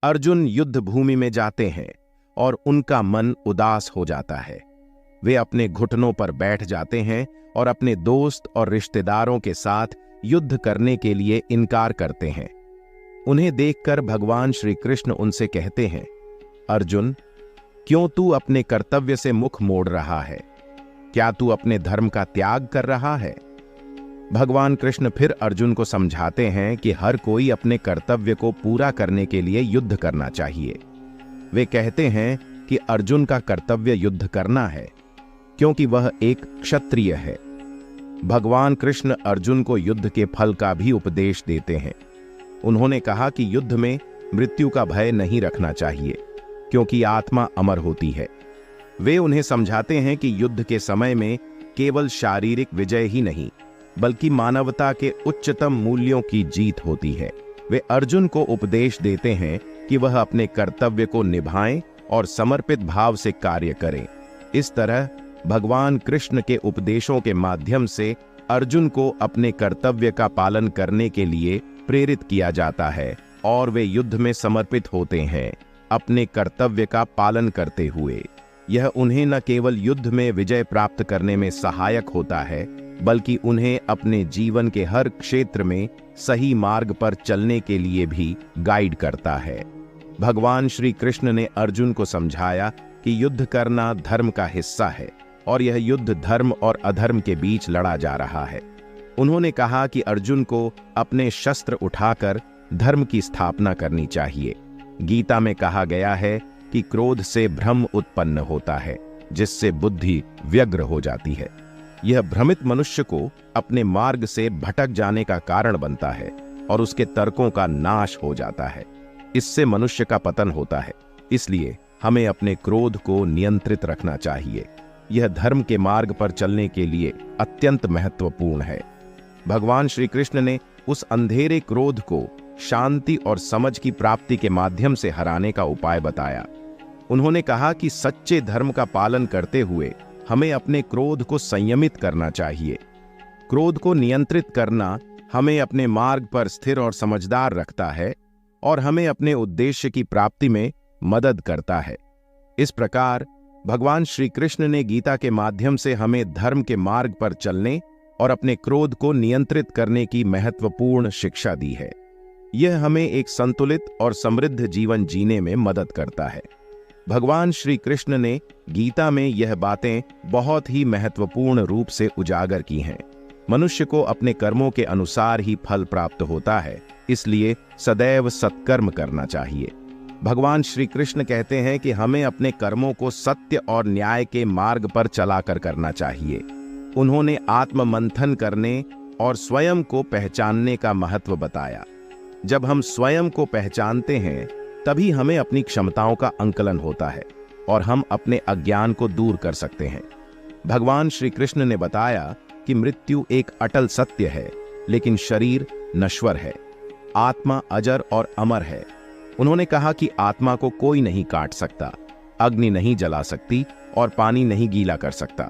अर्जुन युद्ध भूमि में जाते हैं और उनका मन उदास हो जाता है। वे अपने घुटनों पर बैठ जाते हैं और अपने दोस्त और रिश्तेदारों के साथ युद्ध करने के लिए इनकार करते हैं। उन्हें देखकर भगवान श्री कृष्ण उनसे कहते हैं, अर्जुन, क्यों तू अपने कर्तव्य से मुख मोड़ रहा है? क्या तू अपने धर्म का त्याग कर रहा है? भगवान कृष्ण फिर अर्जुन को समझाते हैं कि हर कोई अपने कर्तव्य को पूरा करने के लिए युद्ध करना चाहिए। वे कहते हैं कि अर्जुन का कर्तव्य युद्ध करना है, क्योंकि वह एक क्षत्रिय है। भगवान कृष्ण अर्जुन को युद्ध के फल का भी उपदेश देते हैं। उन्होंने कहा कि युद्ध में मृत्यु का भय नहीं रखना चाहिए, क्योंकि आत्मा अमर होती है। वे उन्हें समझाते हैं कि युद्ध के समय में केवल शारीरिक विजय ही नहीं, बल्कि मानवता के उच्चतम मूल्यों की जीत होती है। वे अर्जुन को उपदेश देते हैं कि वह अपने कर्तव्य को निभाएं और समर्पित भाव से कार्य करें। इस तरह भगवान कृष्ण के उपदेशों के माध्यम से अर्जुन को अपने कर्तव्य का पालन करने के लिए प्रेरित किया जाता है और वे युद्ध में समर्पित होते हैं, अपने कर्तव्य का पालन करते हुए। यह उन्हें न केवल युद्ध में विजय प्राप्त करने में सहायक होता है, बल्कि उन्हें अपने जीवन के हर क्षेत्र में सही मार्ग पर चलने के लिए भी गाइड करता है। भगवान श्री कृष्ण ने अर्जुन को समझाया कि युद्ध करना धर्म का हिस्सा है और यह युद्ध धर्म और अधर्म के बीच लड़ा जा रहा है। उन्होंने कहा कि अर्जुन को अपने शस्त्र उठाकर धर्म की स्थापना करनी चाहिए। गीता में कहा गया है कि क्रोध से भ्रम उत्पन्न होता है, जिससे बुद्धि व्यग्र हो जाती है। यह भ्रमित मनुष्य को अपने मार्ग से भटक जाने का कारण बनता है और उसके तर्कों का नाश हो जाता है। इससे मनुष्य का पतन होता है। इसलिए हमें अपने क्रोध को नियंत्रित रखना चाहिए। यह धर्म के मार्ग पर चलने के लिए अत्यंत महत्वपूर्ण है। भगवान श्री कृष्ण ने उस अंधेरे क्रोध को शांति और समझ की प्राप्ति के माध्यम से हराने का उपाय बताया। उन्होंने कहा कि सच्चे धर्म का पालन करते हुए हमें अपने क्रोध को संयमित करना चाहिए। क्रोध को नियंत्रित करना हमें अपने मार्ग पर स्थिर और समझदार रखता है और हमें अपने उद्देश्य की प्राप्ति में मदद करता है। इस प्रकार भगवान श्री कृष्ण ने गीता के माध्यम से हमें धर्म के मार्ग पर चलने और अपने क्रोध को नियंत्रित करने की महत्वपूर्ण शिक्षा दी है। यह हमें एक संतुलित और समृद्ध जीवन जीने में मदद करता है। भगवान श्री कृष्ण ने गीता में यह बातें बहुत ही महत्वपूर्ण रूप से उजागर की हैं। मनुष्य को अपने कर्मों के अनुसार ही फल प्राप्त होता है, इसलिए सदैव सत्कर्म करना चाहिए। भगवान श्री कृष्ण कहते हैं कि हमें अपने कर्मों को सत्य और न्याय के मार्ग पर चलाकर करना चाहिए। उन्होंने आत्म मंथन करने और स्वयं को पहचानने का महत्व बताया। जब हम स्वयं को पहचानते हैं, तभी हमें अपनी क्षमताओं का अंकलन होता है और हम अपने अज्ञान को दूर कर सकते हैं। भगवान श्री कृष्ण ने बताया कि मृत्यु एक अटल सत्य है, लेकिन शरीर नश्वर है। आत्मा अजर और अमर है। उन्होंने कहा कि आत्मा को कोई नहीं काट सकता, अग्नि नहीं जला सकती और पानी नहीं गीला कर सकता।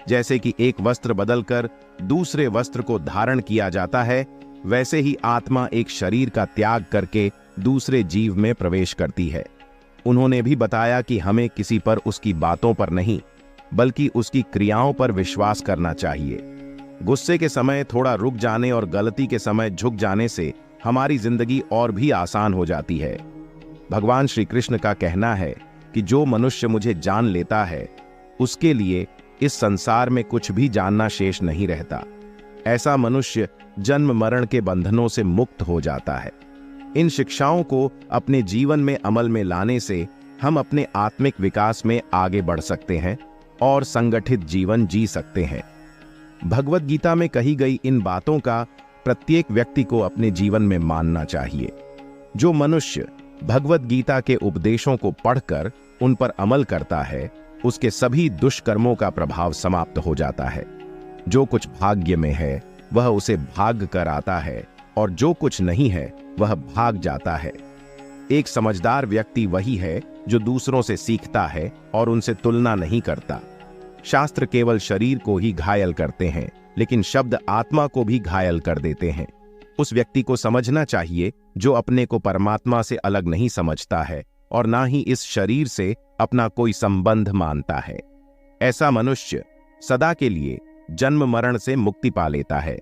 जैसे कि एक वस्त्र बदलकर दूसरे वस्त्र को धारण किया जाता है, वैसे ही आत्मा एक शरीर का त्याग करके दूसरे जीव में प्रवेश करती है। उन्होंने भी बताया कि हमें किसी पर उसकी बातों पर नहीं, बल्कि उसकी क्रियाओं पर विश्वास करना चाहिए। गुस्से के समय थोड़ा रुक जाने और गलती के समय झुक जाने से हमारी जिंदगी और भी आसान हो जाती है। भगवान श्री कृष्ण का कहना है कि जो मनुष्य मुझे जान लेता है, उसके लिए इस संसार में कुछ भी जानना शेष नहीं रहता। ऐसा मनुष्य जन्म मरण के बंधनों से मुक्त हो जाता है। इन शिक्षाओं को अपने जीवन में अमल में लाने से हम अपने आत्मिक विकास में आगे बढ़ सकते हैं और संगठित जीवन जी सकते हैं। भगवद गीता में कही गई इन बातों का प्रत्येक व्यक्ति को अपने जीवन में मानना चाहिए। जो मनुष्य भगवद गीता के उपदेशों को पढ़कर उन पर अमल करता है, उसके सभी दुष्कर्मों का प्रभाव समाप्त हो जाता है। जो कुछ भाग्य में है वह उसे भाग कर आता है और जो कुछ नहीं है वह भाग जाता है। एक समझदार व्यक्ति वही है जो दूसरों से सीखता है और उनसे तुलना नहीं करता। शास्त्र केवल शरीर को ही घायल करते हैं, लेकिन शब्द आत्मा को भी घायल कर देते हैं। उस व्यक्ति को समझना चाहिए जो अपने को परमात्मा से अलग नहीं समझता है और ना ही इस शरीर से अपना कोई संबंध मानता है। ऐसा मनुष्य सदा के लिए जन्म मरण से मुक्ति पा लेता है।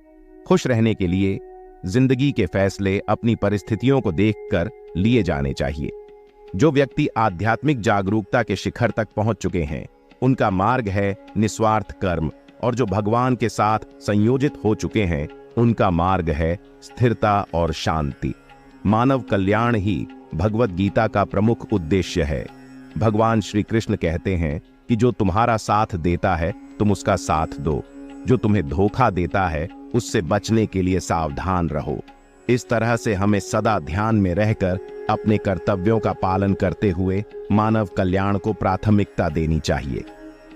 खुश रहने के लिए जिंदगी के फैसले अपनी परिस्थितियों को देखकर लिए जाने चाहिए। जो व्यक्ति आध्यात्मिक जागरूकता के शिखर तक पहुंच चुके हैं, उनका मार्ग है निस्वार्थ कर्म, और जो भगवान के साथ संयोजित हो चुके हैं, उनका मार्ग है स्थिरता और शांति। मानव कल्याण ही भगवत गीता का प्रमुख उद्देश्य है। भगवान श्री कृष्ण कहते हैं कि जो तुम्हारा साथ देता है तुम उसका साथ दो, जो तुम्हें धोखा देता है उससे बचने के लिए सावधान रहो। इस तरह से हमें सदा ध्यान में रहकर अपने कर्तव्यों का पालन करते हुए मानव कल्याण को प्राथमिकता देनी चाहिए।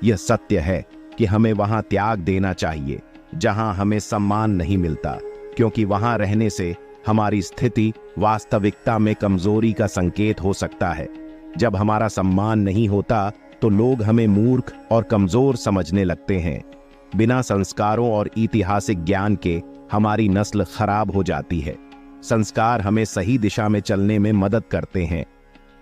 यह सत्य है कि हमें वहां त्याग देना चाहिए जहां हमें सम्मान नहीं मिलता, क्योंकि वहां रहने से हमारी स्थिति वास्तविकता में कमजोरी का संकेत हो सकता है। जब हमारा सम्मान नहीं होता तो लोग हमें मूर्ख और कमजोर समझने लगते हैं। बिना संस्कारों और ऐतिहासिक ज्ञान के हमारी नस्ल खराब हो जाती है। संस्कार हमें सही दिशा में चलने में मदद करते हैं।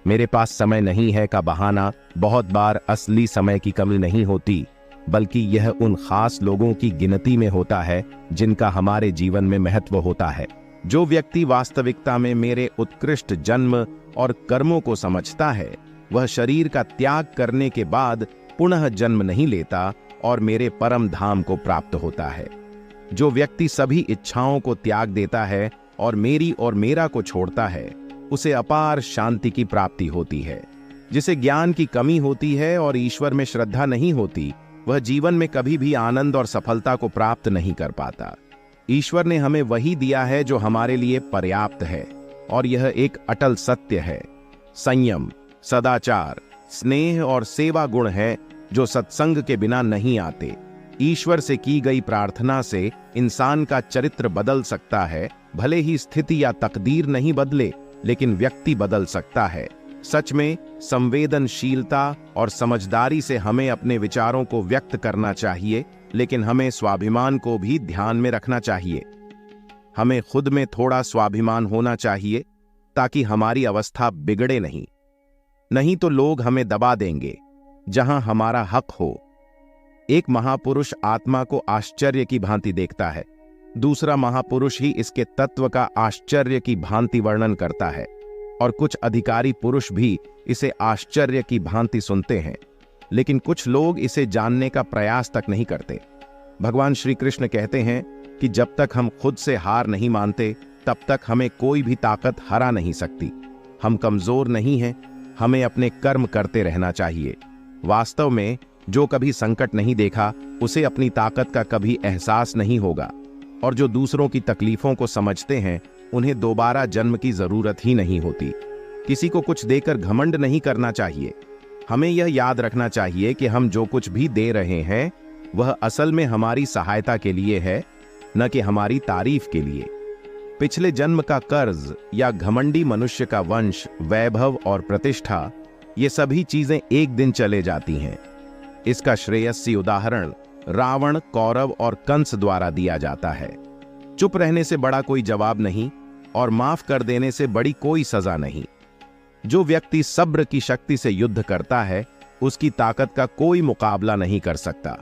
मेरे पास समय नहीं है का बहाना बहुत बार असली समय की कमी नहीं होती, बल्कि यह उन खास लोगों की गिनती में होता है जिनका हमारे जीवन में महत्व होता है। जो व्यक्ति वास्तविकता में मेरे उत्कृष्ट जन्म और कर्मों को समझता है, वह शरीर का त्याग करने के बाद पुनः जन्म नहीं लेता और मेरे परम धाम को प्राप्त होता है। जो व्यक्ति सभी इच्छाओं को त्याग देता है और मेरी और मेरा को छोड़ता है, उसे अपार शांति की प्राप्ति होती है। जिसे ज्ञान की कमी होती है और ईश्वर में श्रद्धा नहीं होती, वह जीवन में कभी भी आनंद और सफलता को प्राप्त नहीं कर पाता। ईश्वर ने हमें वही दिया है जो हमारे लिए पर्याप्त है, और यह एक अटल सत्य है। संयम, सदाचार, स्नेह और सेवा गुण है जो सत्संग के बिना नहीं आते। ईश्वर से की गई प्रार्थना से इंसान का चरित्र बदल सकता है। भले ही स्थिति या तकदीर नहीं बदले, लेकिन व्यक्ति बदल सकता है। सच में संवेदनशीलता और समझदारी से हमें अपने विचारों को व्यक्त करना चाहिए, लेकिन हमें स्वाभिमान को भी ध्यान में रखना चाहिए। हमें खुद में थोड़ा स्वाभिमान होना चाहिए ताकि हमारी अवस्था बिगड़े नहीं तो लोग हमें दबा देंगे जहां हमारा हक हो। एक महापुरुष आत्मा को आश्चर्य की भांति देखता है, दूसरा महापुरुष ही इसके तत्व का आश्चर्य की भांति वर्णन करता है, और कुछ अधिकारी पुरुष भी इसे आश्चर्य की भांति सुनते हैं, लेकिन कुछ लोग इसे जानने का प्रयास तक नहीं करते। भगवान श्री कृष्ण कहते हैं कि जब तक हम खुद से हार नहीं मानते, तब तक हमें कोई भी ताकत हरा नहीं सकती। हम कमजोर नहीं हैं, हमें अपने कर्म करते रहना चाहिए। वास्तव में जो कभी संकट नहीं देखा, उसे अपनी ताकत का कभी एहसास नहीं होगा, और जो दूसरों की तकलीफों को समझते हैं, उन्हें दोबारा जन्म की जरूरत ही नहीं होती। किसी को कुछ देकर घमंड नहीं करना चाहिए। हमें यह याद रखना चाहिए कि हम जो कुछ भी दे रहे हैं, वह असल में हमारी सहायता के लिए है, न कि हमारी तारीफ के लिए। पिछले जन्म का कर्ज या घमंडी मनुष्य का वंश, वैभव और प्रतिष्ठा, ये सभी चीजें एक दिन चले जाती हैं। इसका श्रेयस्सी उदाहरण रावण, कौरव और कंस द्वारा दिया जाता है। चुप रहने से बड़ा कोई जवाब नहीं, और माफ कर देने से बड़ी कोई सजा नहीं। जो व्यक्ति सब्र की शक्ति से युद्ध करता है, उसकी ताकत का कोई मुकाबला नहीं कर सकता।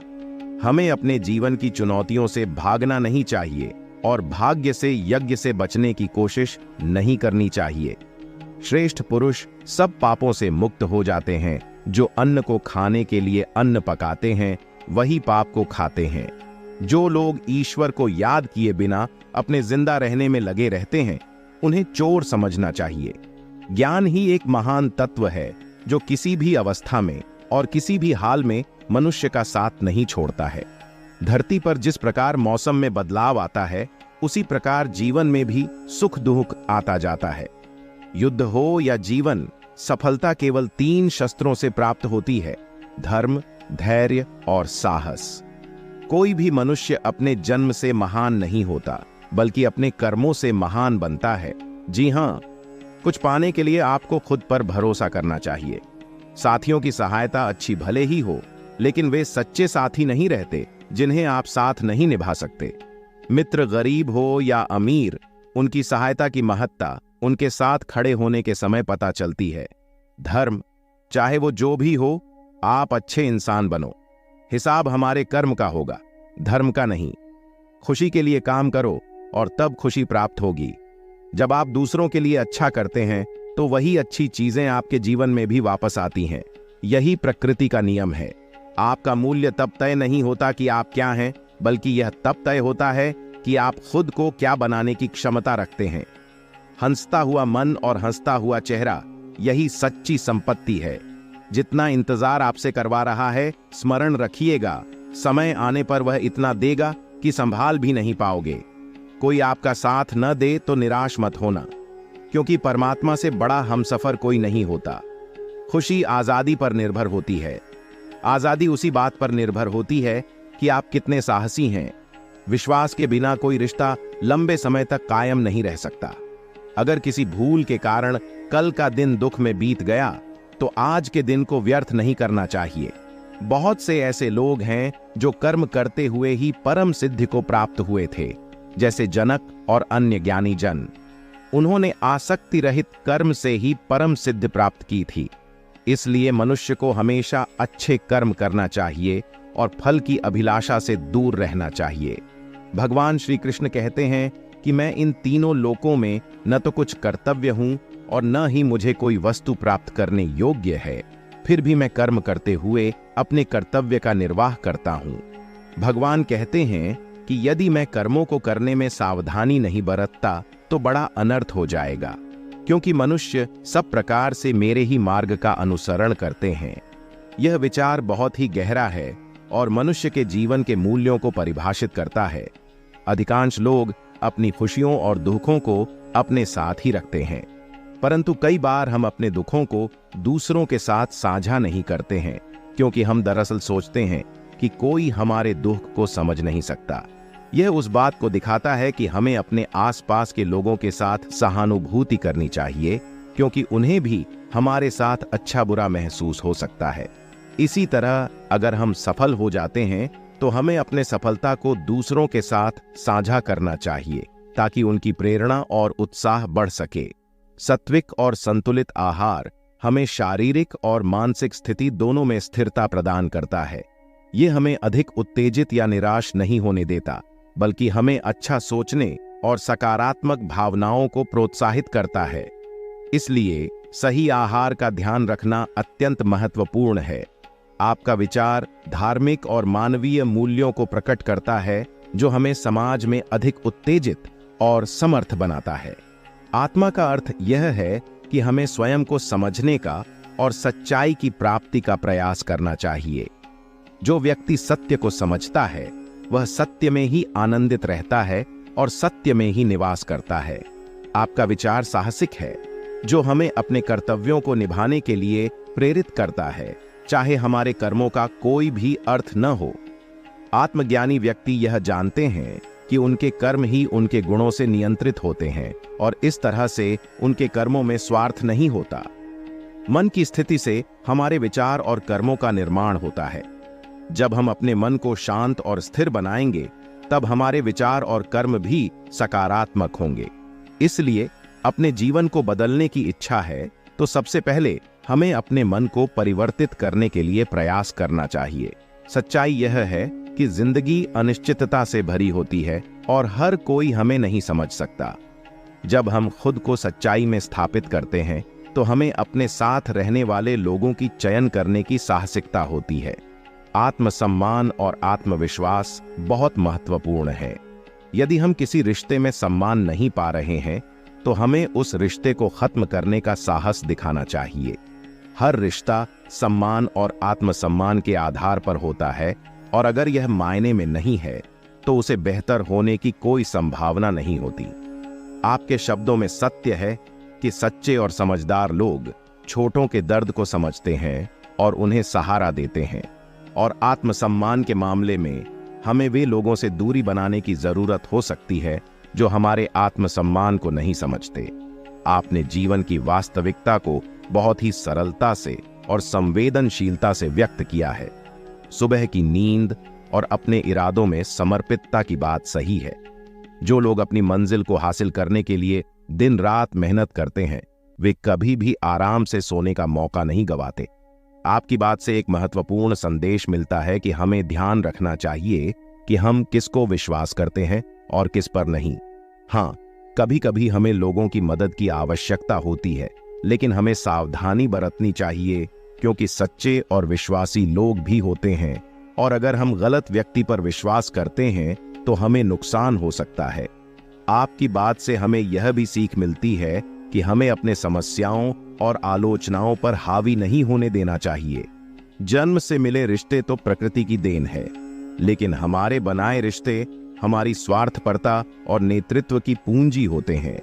हमें अपने जीवन की चुनौतियों से भागना नहीं चाहिए और भाग्य से, यज्ञ से बचने की कोशिश नहीं करनी चाहिए। श्रेष्ठ पुरुष सब पापों से मुक्त हो जाते हैं। जो अन्न को खाने के लिए अन्न पकाते हैं, वही पाप को खाते हैं। जो लोग ईश्वर को याद किए बिना अपने जिंदा रहने में लगे रहते हैं, उन्हें चोर समझना चाहिए। ज्ञान ही एक महान तत्व है जो किसी भी अवस्था में और किसी भी हाल में मनुष्य का साथ नहीं छोड़ता है। धरती पर जिस प्रकार मौसम में बदलाव आता है, उसी प्रकार जीवन में भी सुख दुख आता जाता है। युद्ध हो या जीवन, सफलता केवल 3 शस्त्रों से प्राप्त होती है: धर्म, धैर्य और साहस। कोई भी मनुष्य अपने जन्म से महान नहीं होता, बल्कि अपने कर्मों से महान बनता है। जी हां, कुछ पाने के लिए आपको खुद पर भरोसा करना चाहिए। साथियों की सहायता अच्छी भले ही हो, लेकिन वे सच्चे साथी नहीं रहते जिन्हें आप साथ नहीं निभा सकते। मित्र गरीब हो या अमीर, उनकी सहायता की महत्ता उनके साथ खड़े होने के समय पता चलती है। धर्म, चाहे वो जो भी हो, आप अच्छे इंसान बनो। हिसाब हमारे कर्म का होगा, धर्म का नहीं। खुशी के लिए काम करो और तब खुशी प्राप्त होगी। जब आप दूसरों के लिए अच्छा करते हैं तो वही अच्छी चीजें आपके जीवन में भी वापस आती हैं। यही प्रकृति का नियम है। आपका मूल्य तब तय नहीं होता कि आप क्या हैं, बल्कि यह तब तय होता है कि आप खुद को क्या बनाने की क्षमता रखते हैं। हंसता हुआ मन और हंसता हुआ चेहरा, यही सच्ची संपत्ति है। जितना इंतजार आपसे करवा रहा है, स्मरण रखिएगा, समय आने पर वह इतना देगा कि संभाल भी नहीं पाओगे। कोई आपका साथ न दे तो निराश मत होना, क्योंकि परमात्मा से बड़ा हमसफर कोई नहीं होता। खुशी आजादी पर निर्भर होती है। आजादी उसी बात पर निर्भर होती है कि आप कितने साहसी हैं। विश्वास के बिना कोई रिश्ता लंबे समय तक कायम नहीं रह सकता। अगर किसी भूल के कारण कल का दिन दुख में बीत गया तो आज के दिन को व्यर्थ नहीं करना चाहिए। बहुत से ऐसे लोग हैं जो कर्म करते हुए ही परम सिद्धि को प्राप्त हुए थे, जैसे जनक और अन्य ज्ञानी जन। उन्होंने आसक्ति रहित कर्म से ही परम सिद्धि प्राप्त की थी। इसलिए मनुष्य को हमेशा अच्छे कर्म करना चाहिए और फल की अभिलाषा से दूर रहना चाहिए। भगवान श्री कृष्ण कहते हैं कि मैं इन तीनों लोकों में न तो कुछ कर्तव्य हूं और न ही मुझे कोई वस्तु प्राप्त करने योग्य है, फिर भी मैं कर्म करते हुए अपने कर्तव्य का निर्वाह करता हूं। भगवान कहते हैं कि यदि मैं कर्मों को करने में सावधानी नहीं बरतता तो बड़ा अनर्थ हो जाएगा, क्योंकि मनुष्य सब प्रकार से मेरे ही मार्ग का अनुसरण करते हैं। यह विचार बहुत ही गहरा है और मनुष्य के जीवन के मूल्यों को परिभाषित करता है। अधिकांश लोग अपनी खुशियों और दुखों को अपने साथ ही रखते हैं, परंतु कई बार हम अपने दुखों को दूसरों के साथ साझा नहीं करते हैं, क्योंकि हम दरअसल सोचते हैं कि कोई हमारे दुख को समझ नहीं सकता। यह उस बात को दिखाता है कि हमें अपने आसपास के लोगों के साथ सहानुभूति करनी चाहिए, क्योंकि उन्हें भी हमारे साथ अच्छा बुरा महसूस हो सकता है। इसी तरह अगर हम सफल हो जाते हैं तो हमें अपने सफलता को दूसरों के साथ साझा करना चाहिए, ताकि उनकी प्रेरणा और उत्साह बढ़ सके। सात्विक और संतुलित आहार हमें शारीरिक और मानसिक स्थिति दोनों में स्थिरता प्रदान करता है। यह हमें अधिक उत्तेजित या निराश नहीं होने देता, बल्कि हमें अच्छा सोचने और सकारात्मक भावनाओं को प्रोत्साहित करता है। इसलिए सही आहार का ध्यान रखना अत्यंत महत्वपूर्ण है। आपका विचार धार्मिक और मानवीय मूल्यों को प्रकट करता है, जो हमें समाज में अधिक उत्तेजित और समर्थ बनाता है। आत्मा का अर्थ यह है कि हमें स्वयं को समझने का और सच्चाई की प्राप्ति का प्रयास करना चाहिए। जो व्यक्ति सत्य को समझता है वह सत्य में ही आनंदित रहता है और सत्य में ही निवास करता है। आपका विचार साहसिक है, जो हमें अपने कर्तव्यों को निभाने के लिए प्रेरित करता है, चाहे हमारे कर्मों का कोई भी अर्थ न हो। आत्मज्ञानी व्यक्ति यह जानते हैं कि उनके कर्म ही उनके गुणों से नियंत्रित होते हैं और इस तरह से उनके कर्मों में स्वार्थ नहीं होता। मन की स्थिति से हमारे विचार और कर्मों का निर्माण होता है। जब हम अपने मन को शांत और स्थिर बनाएंगे, तब हमारे विचार और कर्म भी सकारात्मक होंगे। इसलिए अपने जीवन को बदलने की इच्छा है तो सबसे पहले हमें अपने मन को परिवर्तित करने के लिए प्रयास करना चाहिए। सच्चाई यह है कि जिंदगी अनिश्चितता से भरी होती है और हर कोई हमें नहीं समझ सकता। जब हम खुद को सच्चाई में स्थापित करते हैं तो हमें अपने साथ रहने वाले लोगों की चयन करने की साहसिकता होती है। आत्मसम्मान और आत्मविश्वास बहुत महत्वपूर्ण है। यदि हम किसी रिश्ते में सम्मान नहीं पा रहे हैं तो हमें उस रिश्ते को खत्म करने का साहस दिखाना चाहिए। हर रिश्ता सम्मान और आत्मसम्मान के आधार पर होता है, और अगर यह मायने में नहीं है तो उसे बेहतर होने की कोई संभावना नहीं होती। आपके शब्दों में सत्य है कि सच्चे और समझदार लोग छोटों के दर्द को समझते हैं और उन्हें सहारा देते हैं, और आत्मसम्मान के मामले में हमें वे लोगों से दूरी बनाने की जरूरत हो सकती है जो हमारे आत्मसम्मान को नहीं समझते। आपने जीवन की वास्तविकता को बहुत ही सरलता से और संवेदनशीलता से व्यक्त किया है। सुबह की नींद और अपने इरादों में समर्पितता की बात सही है। जो लोग अपनी मंजिल को हासिल करने के लिए दिन रात मेहनत करते हैं, वे कभी भी आराम से सोने का मौका नहीं गंवाते। आपकी बात से एक महत्वपूर्ण संदेश मिलता है कि हमें ध्यान रखना चाहिए कि हम किसको विश्वास करते हैं और किस पर नहीं। हाँ, कभी कभी हमें लोगों की मदद की आवश्यकता होती है, लेकिन हमें सावधानी बरतनी चाहिए, क्योंकि सच्चे और विश्वासी लोग भी होते हैं, और अगर हम गलत व्यक्ति पर विश्वास करते हैं तो हमें नुकसान हो सकता है। आपकी बात से हमें यह भी सीख मिलती है कि हमें अपने समस्याओं और आलोचनाओं पर हावी नहीं होने देना चाहिए। जन्म से मिले रिश्ते तो प्रकृति की देन है, लेकिन हमारे बनाए रिश्ते हमारी स्वार्थपरता और नेतृत्व की पूंजी होते हैं।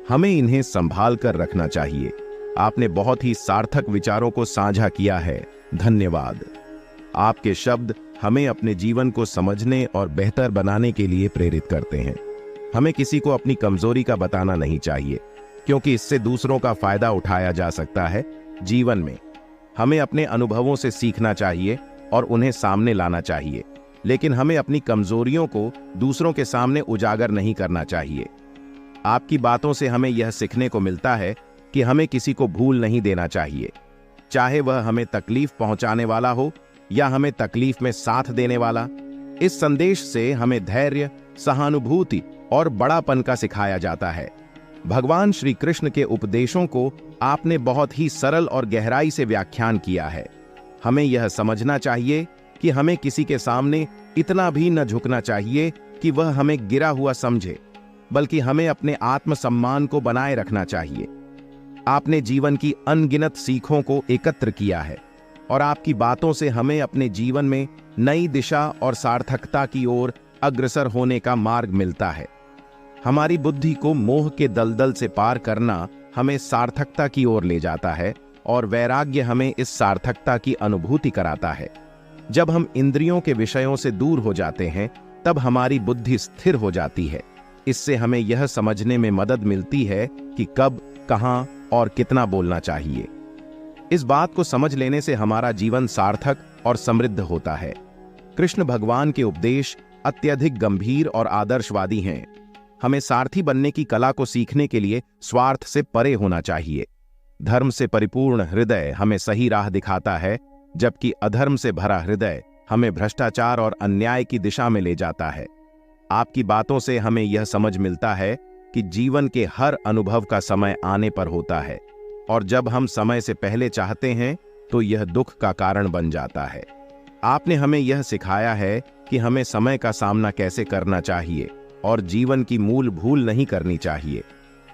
हमें इन्हें संभाल कर रखना चाहिए। आपने बहुत ही सार्थक विचारों को साझा किया है, धन्यवाद। आपके शब्द हमें अपने जीवन को समझने और बेहतर बनाने के लिए प्रेरित करते हैं। हमें किसी को अपनी कमजोरी का बताना नहीं चाहिए, क्योंकि इससे दूसरों का फायदा उठाया जा सकता है। जीवन में हमें अपने अनुभवों से सीखना चाहिए और उन्हें सामने लाना चाहिए, लेकिन हमें अपनी कमजोरियों को दूसरों के सामने उजागर नहीं करना चाहिए। आपकी बातों से हमें यह सीखने को मिलता है कि हमें किसी को भूल नहीं देना चाहिए, चाहे वह हमें तकलीफ पहुंचाने वाला हो या हमें तकलीफ में साथ देने वाला। इस संदेश से हमें धैर्य, सहानुभूति और बड़ापन का सिखाया जाता है। भगवान श्री कृष्ण के उपदेशों को आपने बहुत ही सरल और गहराई से व्याख्यान किया है। हमें यह समझना चाहिए कि हमें किसी के सामने इतना भी न झुकना चाहिए कि वह हमें गिरा हुआ समझे, बल्कि हमें अपने आत्मसम्मान को बनाए रखना चाहिए। आपने जीवन की अनगिनत सीखों को एकत्र किया है, और आपकी बातों से हमें अपने जीवन में नई दिशा और सार्थकता की ओर अग्रसर होने का मार्ग मिलता है। हमारी बुद्धि को मोह के दलदल से पार करना हमें सार्थकता की ओर ले जाता है, और वैराग्य हमें इस सार्थकता की अनुभूति कराता है। जब हम इंद्रियों के विषयों से दूर हो जाते हैं, तब हमारी बुद्धि स्थिर हो जाती है। इससे हमें यह समझने में मदद मिलती है कि कब, कहां और कितना बोलना चाहिए। इस बात को समझ लेने से हमारा जीवन सार्थक और समृद्ध होता है। कृष्ण भगवान के उपदेश अत्यधिक गंभीर और आदर्शवादी हैं। हमें सारथी बनने की कला को सीखने के लिए स्वार्थ से परे होना चाहिए। धर्म से परिपूर्ण हृदय हमें सही राह दिखाता है, जबकि अधर्म से भरा हृदय हमें भ्रष्टाचार और अन्याय की दिशा में ले जाता है। आपकी बातों से हमें यह समझ मिलता है कि जीवन के हर अनुभव का समय आने पर होता है, और जब हम समय से पहले चाहते हैं तो यह दुख का कारण बन जाता है। आपने हमें यह सिखाया है कि हमें समय का सामना कैसे करना चाहिए और जीवन की मूल भूल नहीं करनी चाहिए,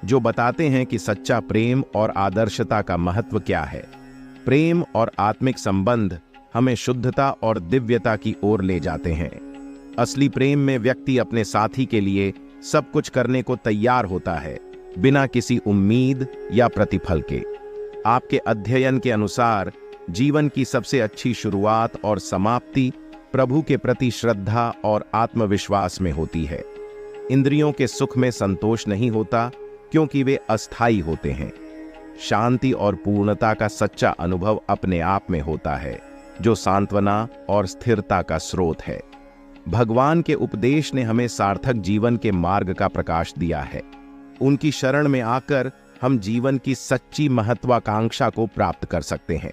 जो बताते हैं कि सच्चा प्रेम और आदर्शता का महत्व क्या है। प्रेम और आत्मिक संबंध हमें शुद्धता और दिव्यता की ओर ले जाते हैं। असली प्रेम में व्यक्ति अपने साथी के लिए सब कुछ करने को तैयार होता है, बिना किसी उम्मीद या प्रतिफल के। आपके अध्ययन के अनुसार जीवन की सबसे अच्छी शुरुआत और समाप्ति प्रभु के प्रति श्रद्धा और आत्मविश्वास में होती है। इंद्रियों के सुख में संतोष नहीं होता, क्योंकि वे अस्थायी होते हैं। शांति और पूर्णता का सच्चा अनुभव अपने आप में होता है, जो सांत्वना और स्थिरता का स्रोत है। भगवान के उपदेश ने हमें सार्थक जीवन के मार्ग का प्रकाश दिया है। उनकी शरण में आकर हम जीवन की सच्ची महत्वाकांक्षा को प्राप्त कर सकते हैं।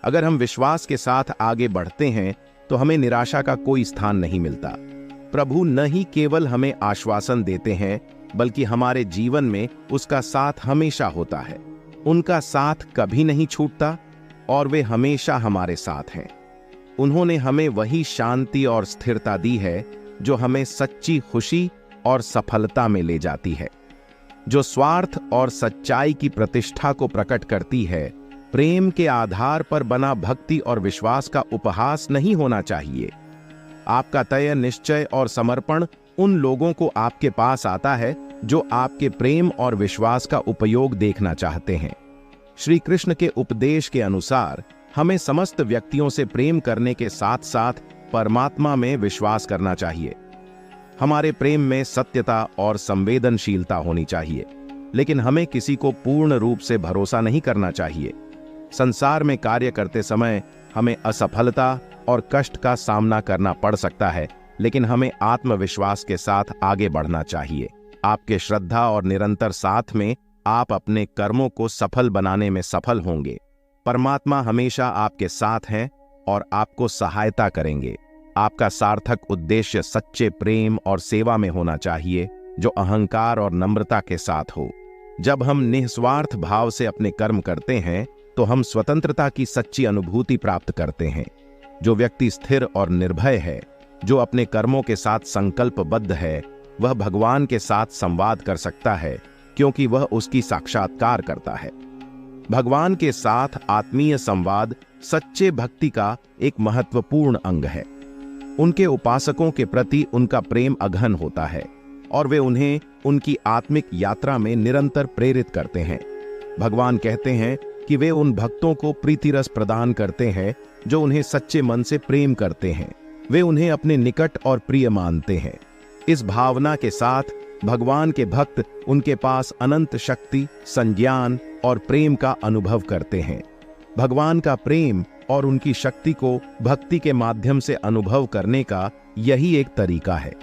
अगर हम विश्वास के साथ आगे बढ़ते हैं तो हमें निराशा का कोई स्थान नहीं मिलता। प्रभु न ही केवल हमें आश्वासन देते हैं, बल्कि हमारे जीवन में उसका साथ हमेशा होता है। उनका साथ कभी नहीं छूटता और वे हमेशा हमारे साथ हैं। उन्होंने हमें वही शांति और स्थिरता दी है जो हमें सच्ची खुशी और सफलता में ले जाती है, जो स्वार्थ और सच्चाई की प्रतिष्ठा को प्रकट करती है। प्रेम के आधार पर बना भक्ति और विश्वास का उपहास नहीं होना चाहिए। आपका तय निश्चय और समर्पण उन लोगों को आपके पास आता है जो आपके प्रेम और विश्वास का उपयोग देखना चाहते हैं। श्री कृष्ण के उपदेश के अनुसार हमें समस्त व्यक्तियों से प्रेम करने के साथ साथ परमात्मा में विश्वास करना चाहिए। हमारे प्रेम में सत्यता और संवेदनशीलता होनी चाहिए, लेकिन हमें किसी को पूर्ण रूप से भरोसा नहीं करना चाहिए। संसार में कार्य करते समय हमें असफलता और कष्ट का सामना करना पड़ सकता है, लेकिन हमें आत्मविश्वास के साथ आगे बढ़ना चाहिए। आपके श्रद्धा और निरंतर साथ में आप अपने कर्मों को सफल बनाने में सफल होंगे। परमात्मा हमेशा आपके साथ हैं और आपको सहायता करेंगे। आपका सार्थक उद्देश्य सच्चे प्रेम और सेवा में होना चाहिए, जो अहंकार और नम्रता के साथ हो। जब हम निस्वार्थ भाव से अपने कर्म करते हैं तो हम स्वतंत्रता की सच्ची अनुभूति प्राप्त करते हैं। जो व्यक्ति स्थिर और निर्भय है, जो अपने कर्मों के साथ संकल्पबद्ध है, वह भगवान के साथ संवाद कर सकता है, क्योंकि वह उसकी साक्षात्कार करता है। भगवान के साथ आत्मीय संवाद सच्चे भक्ति का एक महत्वपूर्ण अंग है। उनके उपासकों के प्रति उनका प्रेम अघन होता है और वे उन्हें उनकी आत्मिक यात्रा में निरंतर प्रेरित करते हैं। भगवान कहते हैं कि वे उन भक्तों को प्रीति रस प्रदान करते हैं जो उन्हें सच्चे मन से प्रेम करते हैं। वे उन्हें अपने निकट और प्रिय मानते हैं। इस भावना के साथ भगवान के भक्त उनके पास अनंत शक्ति, संज्ञान और प्रेम का अनुभव करते हैं। भगवान का प्रेम और उनकी शक्ति को भक्ति के माध्यम से अनुभव करने का यही एक तरीका है।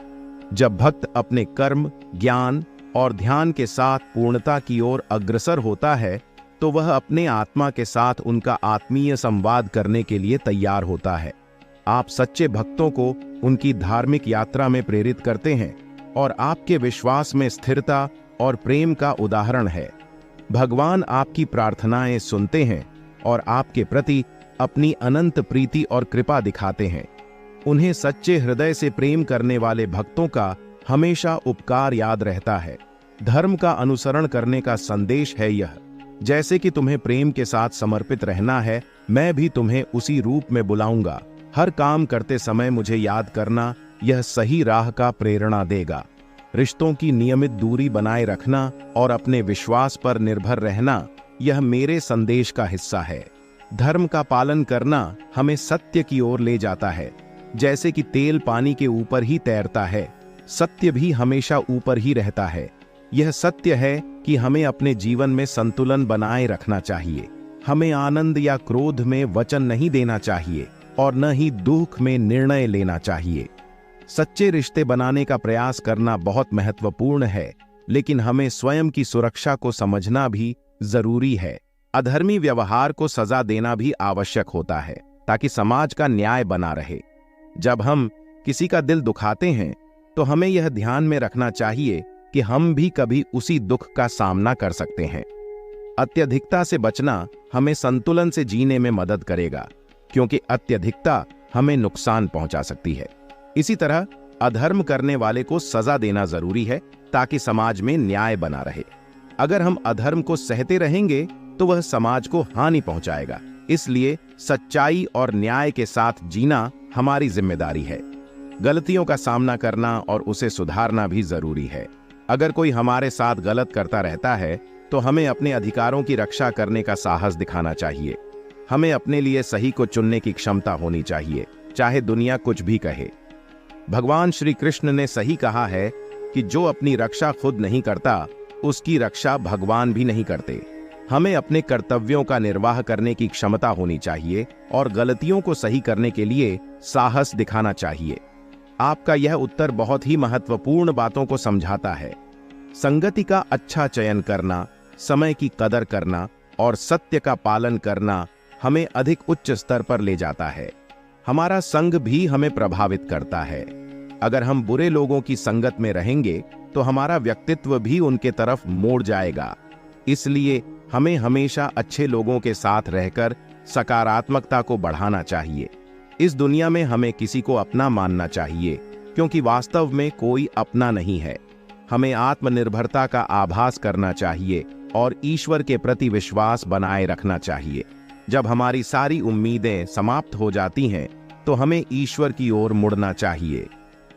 जब भक्त अपने कर्म, ज्ञान और ध्यान के साथ पूर्णता की ओर अग्रसर होता है तो वह अपने आत्मा के साथ उनका आत्मीय संवाद करने के लिए तैयार होता है। आप सच्चे भक्तों को उनकी धार्मिक यात्रा में प्रेरित करते हैं और आपके विश्वास में स्थिरता और प्रेम का उदाहरण है। भगवान आपकी प्रार्थनाएं सुनते हैं और आपके प्रति अपनी अनंत प्रीति और कृपा दिखाते हैं। उन्हें सच्चे हृदय से प्रेम करने वाले भक्तों का हमेशा उपकार याद रहता है। धर्म का अनुसरण करने का संदेश है यह, जैसे कि तुम्हें प्रेम के साथ समर्पित रहना है, मैं भी तुम्हें उसी रूप में बुलाऊंगा। हर काम करते समय मुझे याद करना, यह सही राह का प्रेरणा देगा। रिश्तों की नियमित दूरी बनाए रखना और अपने विश्वास पर निर्भर रहना, यह मेरे संदेश का हिस्सा है। धर्म का पालन करना हमें सत्य की ओर ले जाता है। जैसे कि तेल पानी के ऊपर ही तैरता है, सत्य भी हमेशा ऊपर ही रहता है। यह सत्य है कि हमें अपने जीवन में संतुलन बनाए रखना चाहिए। हमें आनंद या क्रोध में वचन नहीं देना चाहिए और न ही दुख में निर्णय लेना चाहिए। सच्चे रिश्ते बनाने का प्रयास करना बहुत महत्वपूर्ण है, लेकिन हमें स्वयं की सुरक्षा को समझना भी जरूरी है। अधर्मी व्यवहार को सजा देना भी आवश्यक होता है ताकि समाज का न्याय बना रहे। जब हम किसी का दिल दुखाते हैं तो हमें यह ध्यान में रखना चाहिए कि हम भी कभी उसी दुख का सामना कर सकते हैं। अत्यधिकता से बचना हमें संतुलन से जीने में मदद करेगा, क्योंकि अत्यधिकता हमें नुकसान पहुंचा सकती है। इसी तरह अधर्म करने वाले को सजा देना जरूरी है ताकि समाज में न्याय बना रहे। अगर हम अधर्म को सहते रहेंगे तो वह समाज को हानि पहुंचाएगा। इसलिए सच्चाई और न्याय के साथ जीना हमारी जिम्मेदारी है। गलतियों का सामना करना और उसे सुधारना भी जरूरी है। अगर कोई हमारे साथ गलत करता रहता है तो हमें अपने अधिकारों की रक्षा करने का साहस दिखाना चाहिए। हमें अपने लिए सही को चुनने की क्षमता होनी चाहिए, चाहे दुनिया कुछ भी कहे। भगवान श्री कृष्ण ने सही कहा है कि जो अपनी रक्षा खुद नहीं करता, उसकी रक्षा भगवान भी नहीं करते। हमें अपने कर्तव्यों का निर्वाह करने की क्षमता होनी चाहिए और गलतियों को सही करने के लिए साहस दिखाना चाहिए। आपका यह उत्तर बहुत ही महत्वपूर्ण बातों को समझाता है। संगति का अच्छा चयन करना, समय की कदर करना और सत्य का पालन करना हमें अधिक उच्च स्तर पर ले जाता है। हमारा संग भी हमें प्रभावित करता है। अगर हम बुरे लोगों की संगत में रहेंगे तो हमारा व्यक्तित्व भी उनके तरफ मोड़ जाएगा। इसलिए हमें हमेशा अच्छे लोगों के साथ रहकर सकारात्मकता को बढ़ाना चाहिए। इस दुनिया में हमें किसी को अपना मानना चाहिए, क्योंकि वास्तव में कोई अपना नहीं है। हमें आत्मनिर्भरता का आभास करना चाहिए और ईश्वर के प्रति विश्वास बनाए रखना चाहिए। जब हमारी सारी उम्मीदें समाप्त हो जाती हैं तो हमें ईश्वर की ओर मुड़ना चाहिए।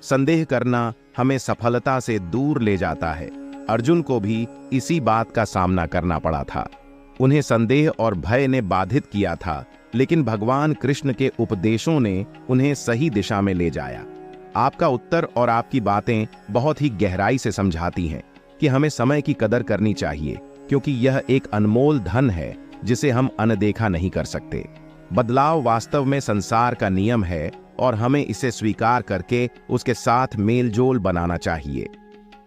संदेह करना हमें सफलता से दूर ले जाता है। अर्जुन को भी इसी बात का सामना करना पड़ा था। उन्हें संदेह और भय ने बाधित किया था, लेकिन भगवान कृष्ण के उपदेशों ने उन्हें सही दिशा में ले जाया। आपका उत्तर और आपकी बातें बहुत ही गहराई से समझाती हैं कि हमें समय की कदर करनी चाहिए, क्योंकि यह एक अनमोल धन है जिसे हम अनदेखा नहीं कर सकते। बदलाव वास्तव में संसार का नियम है और हमें इसे स्वीकार करके उसके साथ मेलजोल बनाना चाहिए।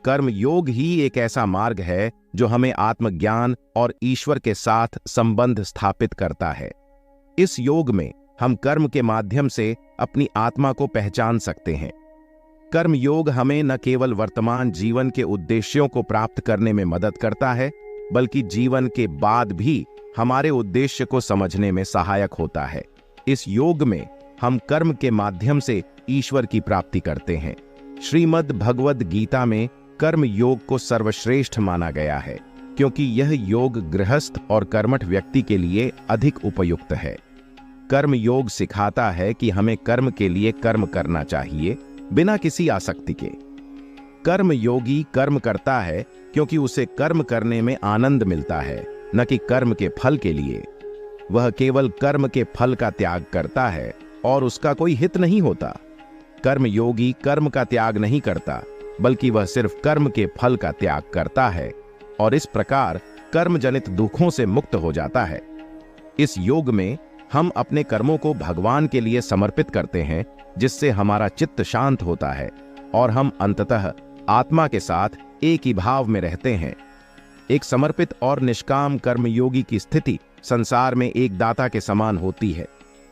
कर्म योग ही एक ऐसा मार्ग है जो हमें आत्मज्ञान और ईश्वर के साथ संबंध स्थापित करता है। इस योग में हम कर्म के माध्यम से अपनी आत्मा को पहचान सकते हैं। कर्म योग हमें न केवल वर्तमान जीवन के उद्देश्यों को प्राप्त करने में मदद करता है, बल्कि जीवन के बाद भी हमारे उद्देश्य को समझने में सहायक होता है। इस योग में हम कर्म के माध्यम से ईश्वर की प्राप्ति करते हैं। श्रीमद् भगवद गीता में कर्म योग को सर्वश्रेष्ठ माना गया है, क्योंकि यह योग गृहस्थ और कर्मठ व्यक्ति के लिए अधिक उपयुक्त है। कर्म योग सिखाता है कि हमें कर्म के लिए कर्म करना चाहिए, बिना किसी आसक्ति के। कर्म योगी कर्म करता है क्योंकि उसे कर्म करने में आनंद मिलता है, न कि कर्म के फल के लिए। वह केवल कर्म के फल का त्याग करता है और उसका कोई हित नहीं होता। कर्म योगी कर्म का त्याग नहीं करता, बल्कि वह सिर्फ कर्म के फल का त्याग करता है और इस प्रकार कर्म जनित दुखों से मुक्त हो जाता है। इस योग में हम अपने कर्मों को भगवान के लिए समर्पित करते हैं, जिससे हमारा चित्त शांत होता है और हम अंततः आत्मा के साथ एक ही भाव में रहते हैं। एक समर्पित और निष्काम कर्मयोगी की स्थिति संसार में एक दाता के समान होती है।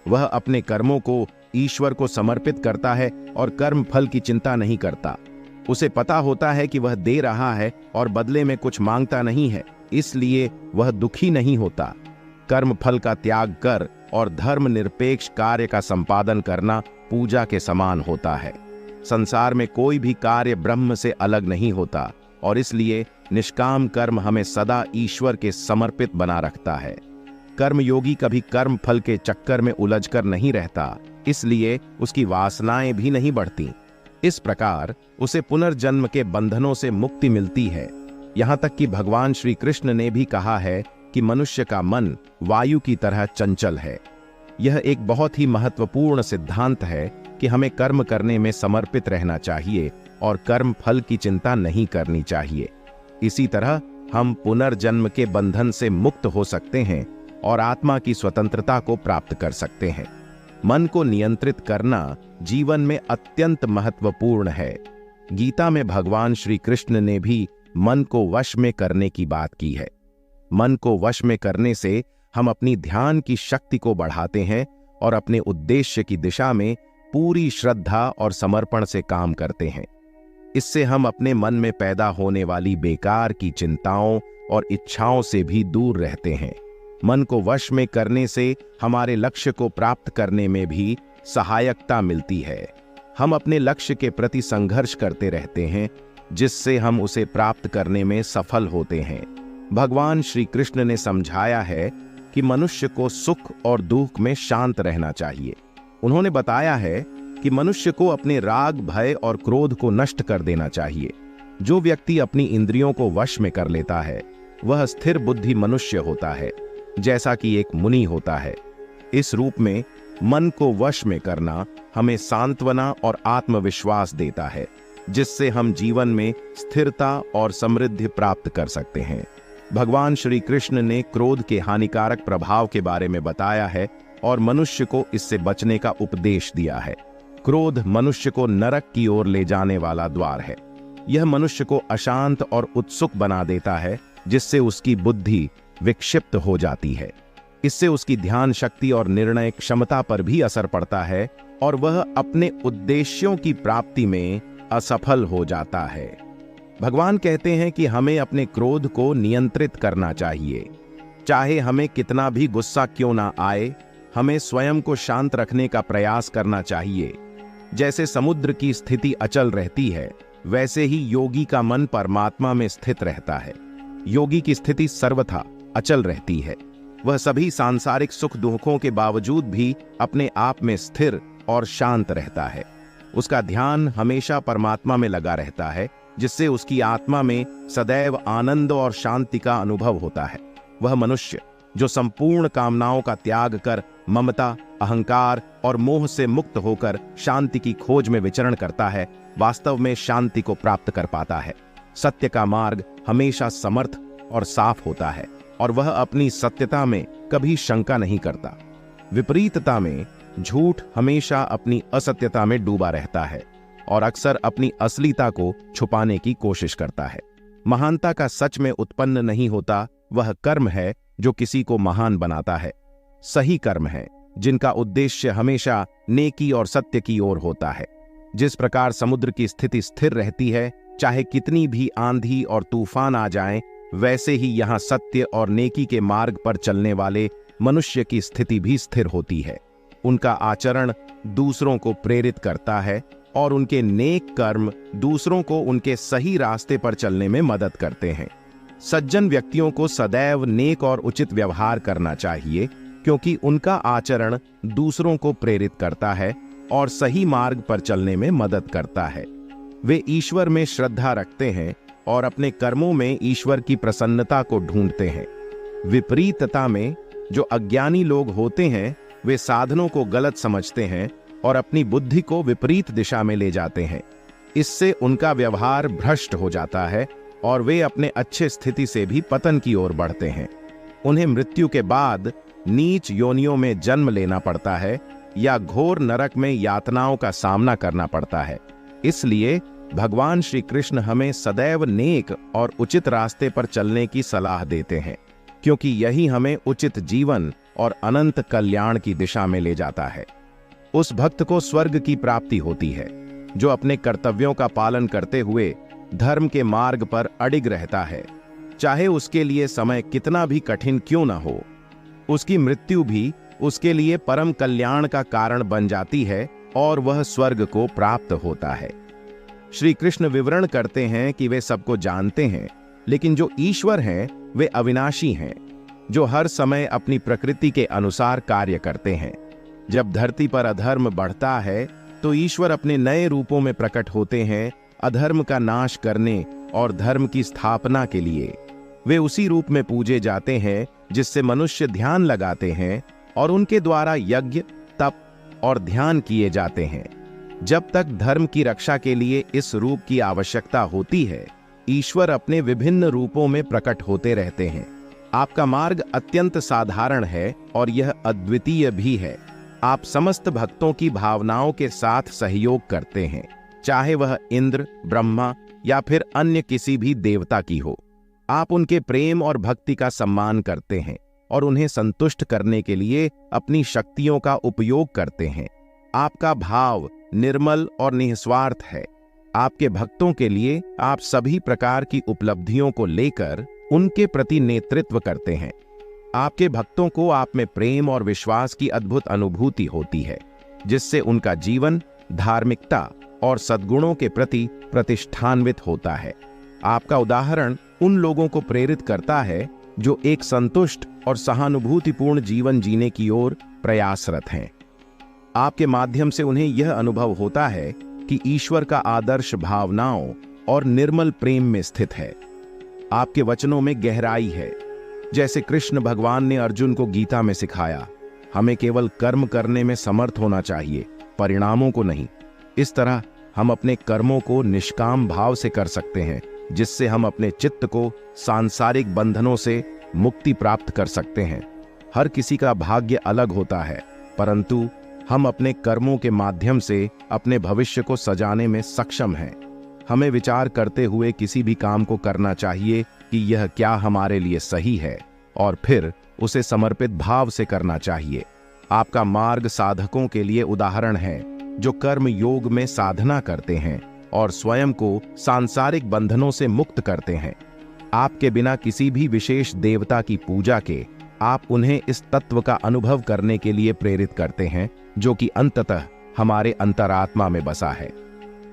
वह अपने कर्मों को ईश्वर को समर्पित करता है और कर्म फल की चिंता नहीं करता। उसे पता होता है कि वह दे रहा है और बदले में कुछ मांगता नहीं है, इसलिए वह दुखी नहीं होता। कर्म फल का त्याग कर और धर्म निरपेक्ष कार्य का संपादन करना पूजा के समान होता है। संसार में कोई भी कार्य ब्रह्म से अलग नहीं होता और इसलिए निष्काम कर्म हमें सदा ईश्वर के समर्पित बना रखता है। कर्मयोगी कभी कर्म फल के चक्कर में उलझकर नहीं रहता, इसलिए उसकी वासनाएं भी नहीं बढ़ती। इस प्रकार उसे पुनर्जन्म के बंधनों से मुक्ति मिलती है। यहाँ तक कि भगवान श्री कृष्ण ने भी कहा है कि मनुष्य का मन वायु की तरह चंचल है। यह एक बहुत ही महत्वपूर्ण सिद्धांत है कि हमें कर्म करने में समर्पित रहना चाहिए और कर्म फल की चिंता नहीं करनी चाहिए। इसी तरह हम पुनर्जन्म के बंधन से मुक्त हो सकते हैं और आत्मा की स्वतंत्रता को प्राप्त कर सकते हैं। मन को नियंत्रित करना जीवन में अत्यंत महत्वपूर्ण है। गीता में भगवान श्री कृष्ण ने भी मन को वश में करने की बात की है। मन को वश में करने से हम अपनी ध्यान की शक्ति को बढ़ाते हैं और अपने उद्देश्य की दिशा में पूरी श्रद्धा और समर्पण से काम करते हैं। इससे हम अपने मन में पैदा होने वाली बेकार की चिंताओं और इच्छाओं से भी दूर रहते हैं। मन को वश में करने से हमारे लक्ष्य को प्राप्त करने में भी सहायकता मिलती है। हम अपने लक्ष्य के प्रति संघर्ष करते रहते हैं, जिससे हम उसे प्राप्त करने में सफल होते हैं। भगवान श्री कृष्ण ने समझाया है कि मनुष्य को सुख और दुख में शांत रहना चाहिए। उन्होंने बताया है कि मनुष्य को अपने राग, भय और क्रोध को नष्ट कर देना चाहिए। जो व्यक्ति अपनी इंद्रियों को वश में कर लेता है, वह स्थिर बुद्धि मनुष्य होता है, जैसा कि एक मुनि होता है। इस रूप में मन को वश में करना हमें सांत्वना और आत्मविश्वास देता है, जिससे हम जीवन में स्थिरता और समृद्धि प्राप्त कर सकते हैं। भगवान श्री कृष्ण ने क्रोध के हानिकारक प्रभाव के बारे में बताया है और मनुष्य को इससे बचने का उपदेश दिया है। क्रोध मनुष्य को नरक की ओर ले जाने वाला द्वार है। यह मनुष्य को अशांत और उत्सुक बना देता है, जिससे उसकी बुद्धि विक्षिप्त हो जाती है। इससे उसकी ध्यान शक्ति और निर्णय क्षमता पर भी असर पड़ता है और वह अपने उद्देश्यों की प्राप्ति में असफल हो जाता है। भगवान कहते हैं कि हमें अपने क्रोध को नियंत्रित करना चाहिए। चाहे हमें कितना भी गुस्सा क्यों ना आए, हमें स्वयं को शांत रखने का प्रयास करना चाहिए। जैसे समुद्र की स्थिति अचल रहती है, वैसे ही योगी का मन परमात्मा में स्थित रहता है। योगी की स्थिति सर्वथा अचल रहती है। वह सभी सांसारिक सुख दुखों के बावजूद भी अपने आप में स्थिर और शांत रहता है। उसका ध्यान हमेशा परमात्मा में लगा रहता है, जिससे उसकी आत्मा में सदैव आनंद और शांति का अनुभव होता है। वह मनुष्य जो संपूर्ण कामनाओं का त्याग कर ममता, अहंकार और मोह से मुक्त होकर शांति की खोज में विचरण करता है, वास्तव में शांति को प्राप्त कर पाता है। सत्य का मार्ग हमेशा समर्थ और साफ होता है और वह अपनी सत्यता में कभी शंका नहीं करता। विपरीतता में झूठ हमेशा अपनी असत्यता में डूबा रहता है। और अक्सर अपनी असलीता को छुपाने की कोशिश करता है। महानता का सच में उत्पन्न नहीं होता, वह कर्म है जो किसी को महान बनाता है। सही कर्म है जिनका उद्देश्य हमेशा नेकी और सत्य की ओर होता है। जिस प्रकार समुद्र की स्थिति स्थिर रहती है, चाहे कितनी भी आंधी और तूफान आ जाएं, वैसे ही यहाँ सत्य और नेकी के मार्ग पर चलने वाले मनुष्य की स्थिति भी स्थिर होती है। उनका आचरण दूसरों को प्रेरित करता है और उनके नेक कर्म दूसरों को उनके सही रास्ते पर चलने में मदद करते हैं। सज्जन व्यक्तियों को सदैव नेक और उचित व्यवहार करना चाहिए, क्योंकि उनका आचरण दूसरों को प्रेरित करता है और सही मार्ग पर चलने में मदद करता है। वे ईश्वर में श्रद्धा रखते हैं और अपने कर्मों में ईश्वर की प्रसन्नता को ढूंढते हैं। विपरीतता में जो अज्ञानी लोग होते हैं, वे साधनों को गलत समझते हैं और अपनी बुद्धि को विपरीत दिशा में ले जाते हैं। इससे उनका व्यवहार भ्रष्ट हो जाता है और वे अपने अच्छे स्थिति से भी पतन की ओर बढ़ते हैं। उन्हें मृत्यु के बाद नीच योनियों में जन्म लेना पड़ता है या घोर नरक में यातनाओं का सामना करना पड़ता है। इसलिए भगवान श्री कृष्ण हमें सदैव नेक और उचित रास्ते पर चलने की सलाह देते हैं, क्योंकि यही हमें उचित जीवन और अनंत कल्याण की दिशा में ले जाता है। उस भक्त को स्वर्ग की प्राप्ति होती है जो अपने कर्तव्यों का पालन करते हुए धर्म के मार्ग पर अडिग रहता है, चाहे उसके लिए समय कितना भी कठिन क्यों न हो। उसकी मृत्यु भी उसके लिए परम कल्याण का कारण बन जाती है और वह स्वर्ग को प्राप्त होता है। श्री कृष्ण विवरण करते हैं कि वे सबको जानते हैं, लेकिन जो ईश्वर हैं वे अविनाशी हैं, जो हर समय अपनी प्रकृति के अनुसार कार्य करते हैं। जब धरती पर अधर्म बढ़ता है तो ईश्वर अपने नए रूपों में प्रकट होते हैं, अधर्म का नाश करने और धर्म की स्थापना के लिए। वे उसी रूप में पूजे जाते हैं जिससे मनुष्य ध्यान लगाते हैं और उनके द्वारा यज्ञ, तप और ध्यान किए जाते हैं। जब तक धर्म की रक्षा के लिए इस रूप की आवश्यकता होती है, ईश्वर अपने विभिन्न रूपों में प्रकट होते रहते हैं। आपका मार्ग अत्यंत साधारण है और यह अद्वितीय भी है। आप समस्त भक्तों की भावनाओं के साथ सहयोग करते हैं, चाहे वह इंद्र, ब्रह्मा या फिर अन्य किसी भी देवता की हो। आप उनके प्रेम और भक्ति का सम्मान करते हैं और उन्हें संतुष्ट करने के लिए अपनी शक्तियों का उपयोग करते हैं। आपका भाव निर्मल और निस्वार्थ है। आपके भक्तों के लिए आप सभी प्रकार की उपलब्धियों को लेकर उनके प्रति नेतृत्व करते हैं। आपके भक्तों को आप में प्रेम और विश्वास की अद्भुत अनुभूति होती है, जिससे उनका जीवन धार्मिकता और सद्गुणों के प्रति प्रतिष्ठान्वित होता है। आपका उदाहरण उन लोगों को प्रेरित करता है जो एक संतुष्ट और सहानुभूतिपूर्ण जीवन जीने की ओर प्रयासरत हैं। आपके माध्यम से उन्हें यह अनुभव होता है कि ईश्वर का आदर्श भावनाओं और निर्मल प्रेम में स्थित है। आपके वचनों में गहराई है। जैसे कृष्ण भगवान ने अर्जुन को गीता में सिखाया, हमें केवल कर्म करने में समर्थ होना चाहिए, परिणामों को नहीं। इस तरह हम अपने कर्मों को निष्काम भाव से कर सकते हैं, जिससे हम अपने चित्त को सांसारिक बंधनों से मुक्ति प्राप्त कर सकते हैं। हर किसी का भाग्य अलग होता है, परंतु हम अपने कर्मों के माध्यम से अपने भविष्य को सजाने में सक्षम हैं। हमें विचार करते हुए किसी भी काम को करना चाहिए कि यह क्या हमारे लिए सही है, और फिर उसे समर्पित भाव से करना चाहिए। आपका मार्ग साधकों के लिए उदाहरण है जो कर्म योग में साधना करते हैं और स्वयं को सांसारिक बंधनों से मुक्त करते हैं। आपके बिना किसी भी विशेष देवता की पूजा के आप उन्हें इस तत्व का अनुभव करने के लिए प्रेरित करते हैं जो कि अंततः हमारे अंतरात्मा में बसा है।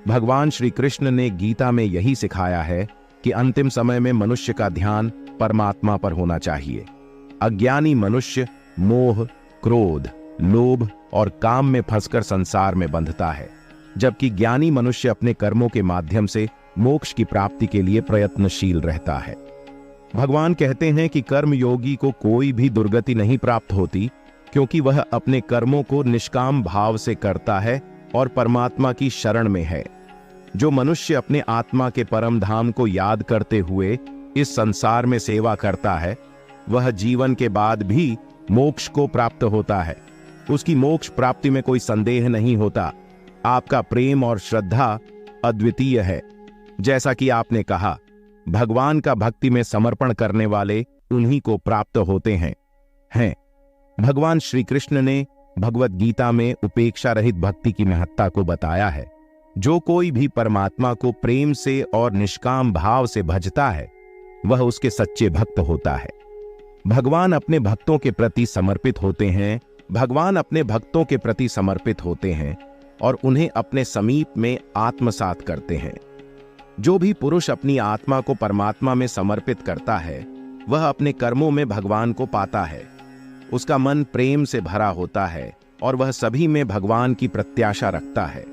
भगवान श्री कृष्ण ने गीता में यही सिखाया है कि अंतिम समय में मनुष्य का ध्यान परमात्मा पर होना चाहिए। अज्ञानी मनुष्य मोह, क्रोध, लोभ और काम में फंसकर संसार में बंधता है, जबकि ज्ञानी मनुष्य अपने कर्मों के माध्यम से मोक्ष की प्राप्ति के लिए प्रयत्नशील रहता है। भगवान कहते हैं कि कर्म योगी को कोई भी दुर्गति नहीं प्राप्त होती, क्योंकि वह अपने कर्मों को निष्काम भाव से करता है और परमात्मा की शरण में है। जो मनुष्य अपने आत्मा के परम धाम को याद करते हुए इस संसार में सेवा करता है, वह जीवन के बाद भी मोक्ष को प्राप्त होता है। उसकी मोक्ष प्राप्ति में कोई संदेह नहीं होता। आपका प्रेम और श्रद्धा अद्वितीय है। जैसा कि आपने कहा, भगवान का भक्ति में समर्पण करने वाले उन्हीं को प्राप्त होते हैं। भगवान श्री कृष्ण ने भगवत गीता में उपेक्षा रहित भक्ति की महत्ता को बताया है। जो कोई भी परमात्मा को प्रेम से और निष्काम भाव से भजता है, वह उसके सच्चे भक्त होता है। भगवान अपने भक्तों के प्रति समर्पित होते हैं और उन्हें अपने समीप में आत्मसात करते हैं। जो भी पुरुष अपनी आत्मा को परमात्मा में समर्पित करता है, वह अपने कर्मों में भगवान को पाता है। उसका मन प्रेम से भरा होता है और वह सभी में भगवान की प्रत्याशा रखता है।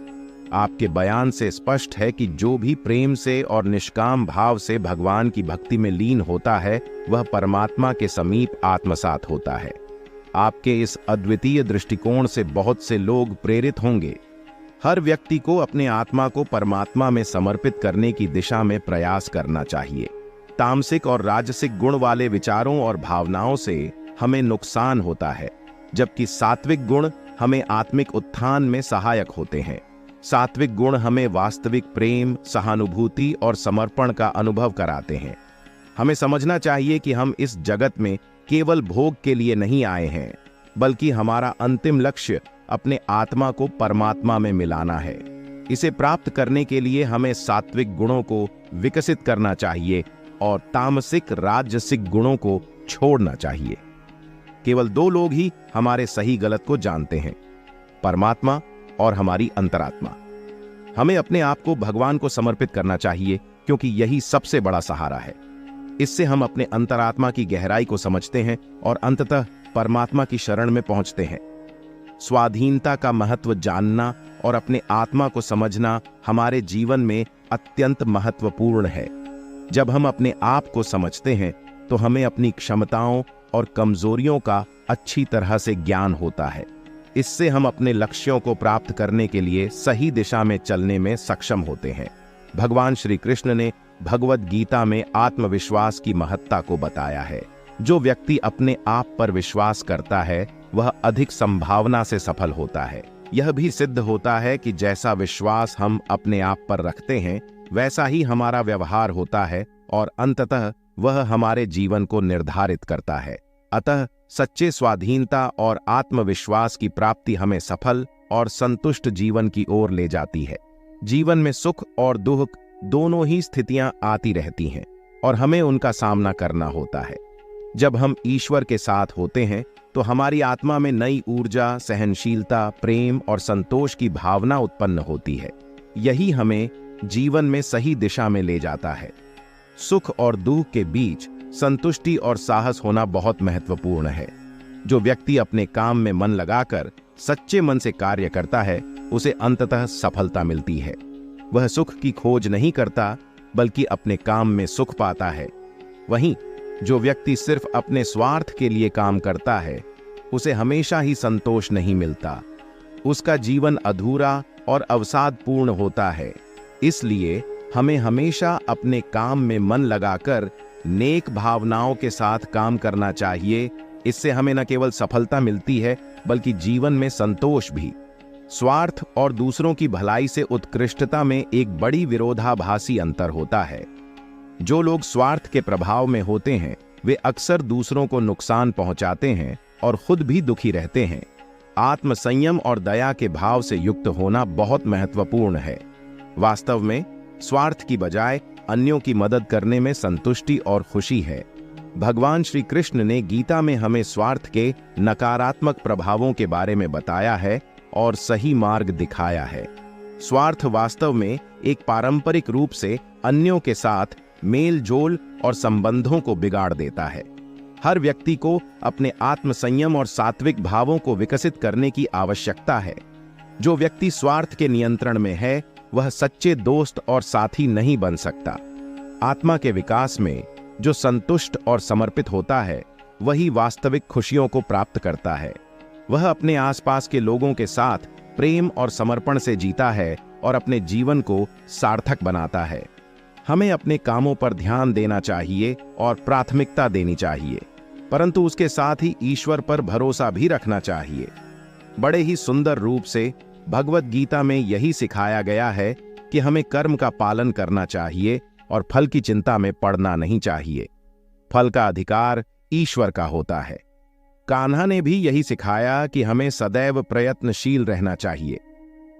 आपके बयान से स्पष्ट है कि जो भी प्रेम से और निष्काम भाव से भगवान की भक्ति में लीन होता है, वह परमात्मा के समीप आत्मसात होता है। आपके इस अद्वितीय दृष्टिकोण से बहुत से लोग प्रेरित होंगे। हर व्यक्ति को अपने आत्मा को परमात्मा में समर्पित करने की दिशा में प्रयास करना चाहिए। तामसिक और राजसिक गुण वाले विचारों और भावनाओं से हमें नुकसान होता है, जबकि सात्विक गुण हमें आत्मिक उत्थान में सहायक होते हैं। सात्विक गुण हमें वास्तविक प्रेम, सहानुभूति और समर्पण का अनुभव कराते हैं। हमें समझना चाहिए कि हम इस जगत में केवल भोग के लिए नहीं आए हैं, बल्कि हमारा अंतिम लक्ष्य अपने आत्मा को परमात्मा में मिलाना है। इसे प्राप्त करने के लिए हमें सात्विक गुणों को विकसित करना चाहिए और तामसिक राजसिक गुणों को छोड़ना चाहिए। केवल दो लोग ही हमारे सही गलत को जानते हैं, परमात्मा और हमारी अंतरात्मा। हमें अपने आप को भगवान को समर्पित करना चाहिए, क्योंकि यही सबसे बड़ा सहारा है। इससे हम अपने अंतरात्मा की गहराई को समझते हैं और अंततः परमात्मा की शरण में पहुंचते हैं। स्वाधीनता का महत्व जानना और अपने आत्मा को समझना हमारे जीवन में अत्यंत महत्वपूर्ण है। जब हम अपने आप को समझते हैं, तो हमें अपनी क्षमताओं और कमजोरियों का अच्छी तरह से ज्ञान होता है। इससे हम अपने लक्ष्यों को प्राप्त करने के लिए सही दिशा में चलने में सक्षम होते हैं। भगवान श्री कृष्ण ने भगवत गीता में आत्मविश्वास की महत्ता को बताया है। जो व्यक्ति अपने आप पर विश्वास करता है, वह अधिक संभावना से सफल होता है। यह भी सिद्ध होता है कि जैसा विश्वास हम अपने आप पर रखते हैं, वैसा ही हमारा व्यवहार होता है और अंततः वह हमारे जीवन को निर्धारित करता है। अतः सच्चे स्वाधीनता और आत्मविश्वास की प्राप्ति हमें सफल और संतुष्ट जीवन की ओर ले जाती है। जीवन में सुख और दुख दोनों ही स्थितियां आती रहती हैं और हमें उनका सामना करना होता है। जब हम ईश्वर के साथ होते हैं, तो हमारी आत्मा में नई ऊर्जा, सहनशीलता, प्रेम और संतोष की भावना उत्पन्न होती है। यही हमें जीवन में सही दिशा में ले जाता है। सुख और दुख के बीच संतुष्टि और साहस होना बहुत महत्वपूर्ण है। जो व्यक्ति अपने काम में मन लगाकर सच्चे मन से कार्य करता है, उसे अंततः सफलता मिलती है। वह सुख की खोज नहीं करता, बल्कि अपने काम में सुख पाता है। वहीं जो व्यक्ति सिर्फ अपने स्वार्थ के लिए काम करता है, उसे हमेशा ही संतोष नहीं मिलता। उसका जीवन अधूरा और अवसादपूर्ण होता है। इसलिए हमें हमेशा अपने काम में मन लगाकर नेक भावनाओं के साथ काम करना चाहिए। इससे हमें न केवल सफलता मिलती है, बल्कि जीवन में संतोष भी। स्वार्थ और दूसरों की भलाई से उत्कृष्टता में एक बड़ी विरोधाभासी अंतर होता है। जो लोग स्वार्थ के प्रभाव में होते हैं, वे अक्सर दूसरों को नुकसान पहुंचाते हैं और खुद भी दुखी रहते हैं। आत्मसंयम और दया के भाव से युक्त होना बहुत महत्वपूर्ण है। वास्तव में स्वार्थ की बजाय अन्यों की मदद करने में संतुष्टि और खुशी है। भगवान श्री कृष्ण ने गीता में हमें स्वार्थ के नकारात्मक प्रभावों के बारे में बताया है और सही मार्ग दिखाया है। स्वार्थ वास्तव में एक पारंपरिक रूप से अन्यों के साथ मेल जोल और संबंधों को बिगाड़ देता है। हर व्यक्ति को अपने आत्मसंयम और सात्विक भावों को विकसित करने की आवश्यकता है। जो व्यक्ति स्वार्थ के नियंत्रण में है, वह सच्चे दोस्त और साथी नहीं बन सकता। आत्मा के विकास में जो संतुष्ट और समर्पित होता है, वही वास्तविक खुशियों को प्राप्त करता है। वह अपने आसपास के लोगों के साथ प्रेम और समर्पण से जीता है और अपने जीवन को सार्थक बनाता है। हमें अपने कामों पर ध्यान देना चाहिए और प्राथमिकता देनी चाहिए, परंतु उसके साथ ही ईश्वर पर भरोसा भी रखना चाहिए। बड़े ही सुंदर रूप से भगवत गीता में यही सिखाया गया है कि हमें कर्म का पालन करना चाहिए और फल की चिंता में पड़ना नहीं चाहिए। फल का अधिकार ईश्वर का होता है। कान्हा ने भी यही सिखाया कि हमें सदैव प्रयत्नशील रहना चाहिए।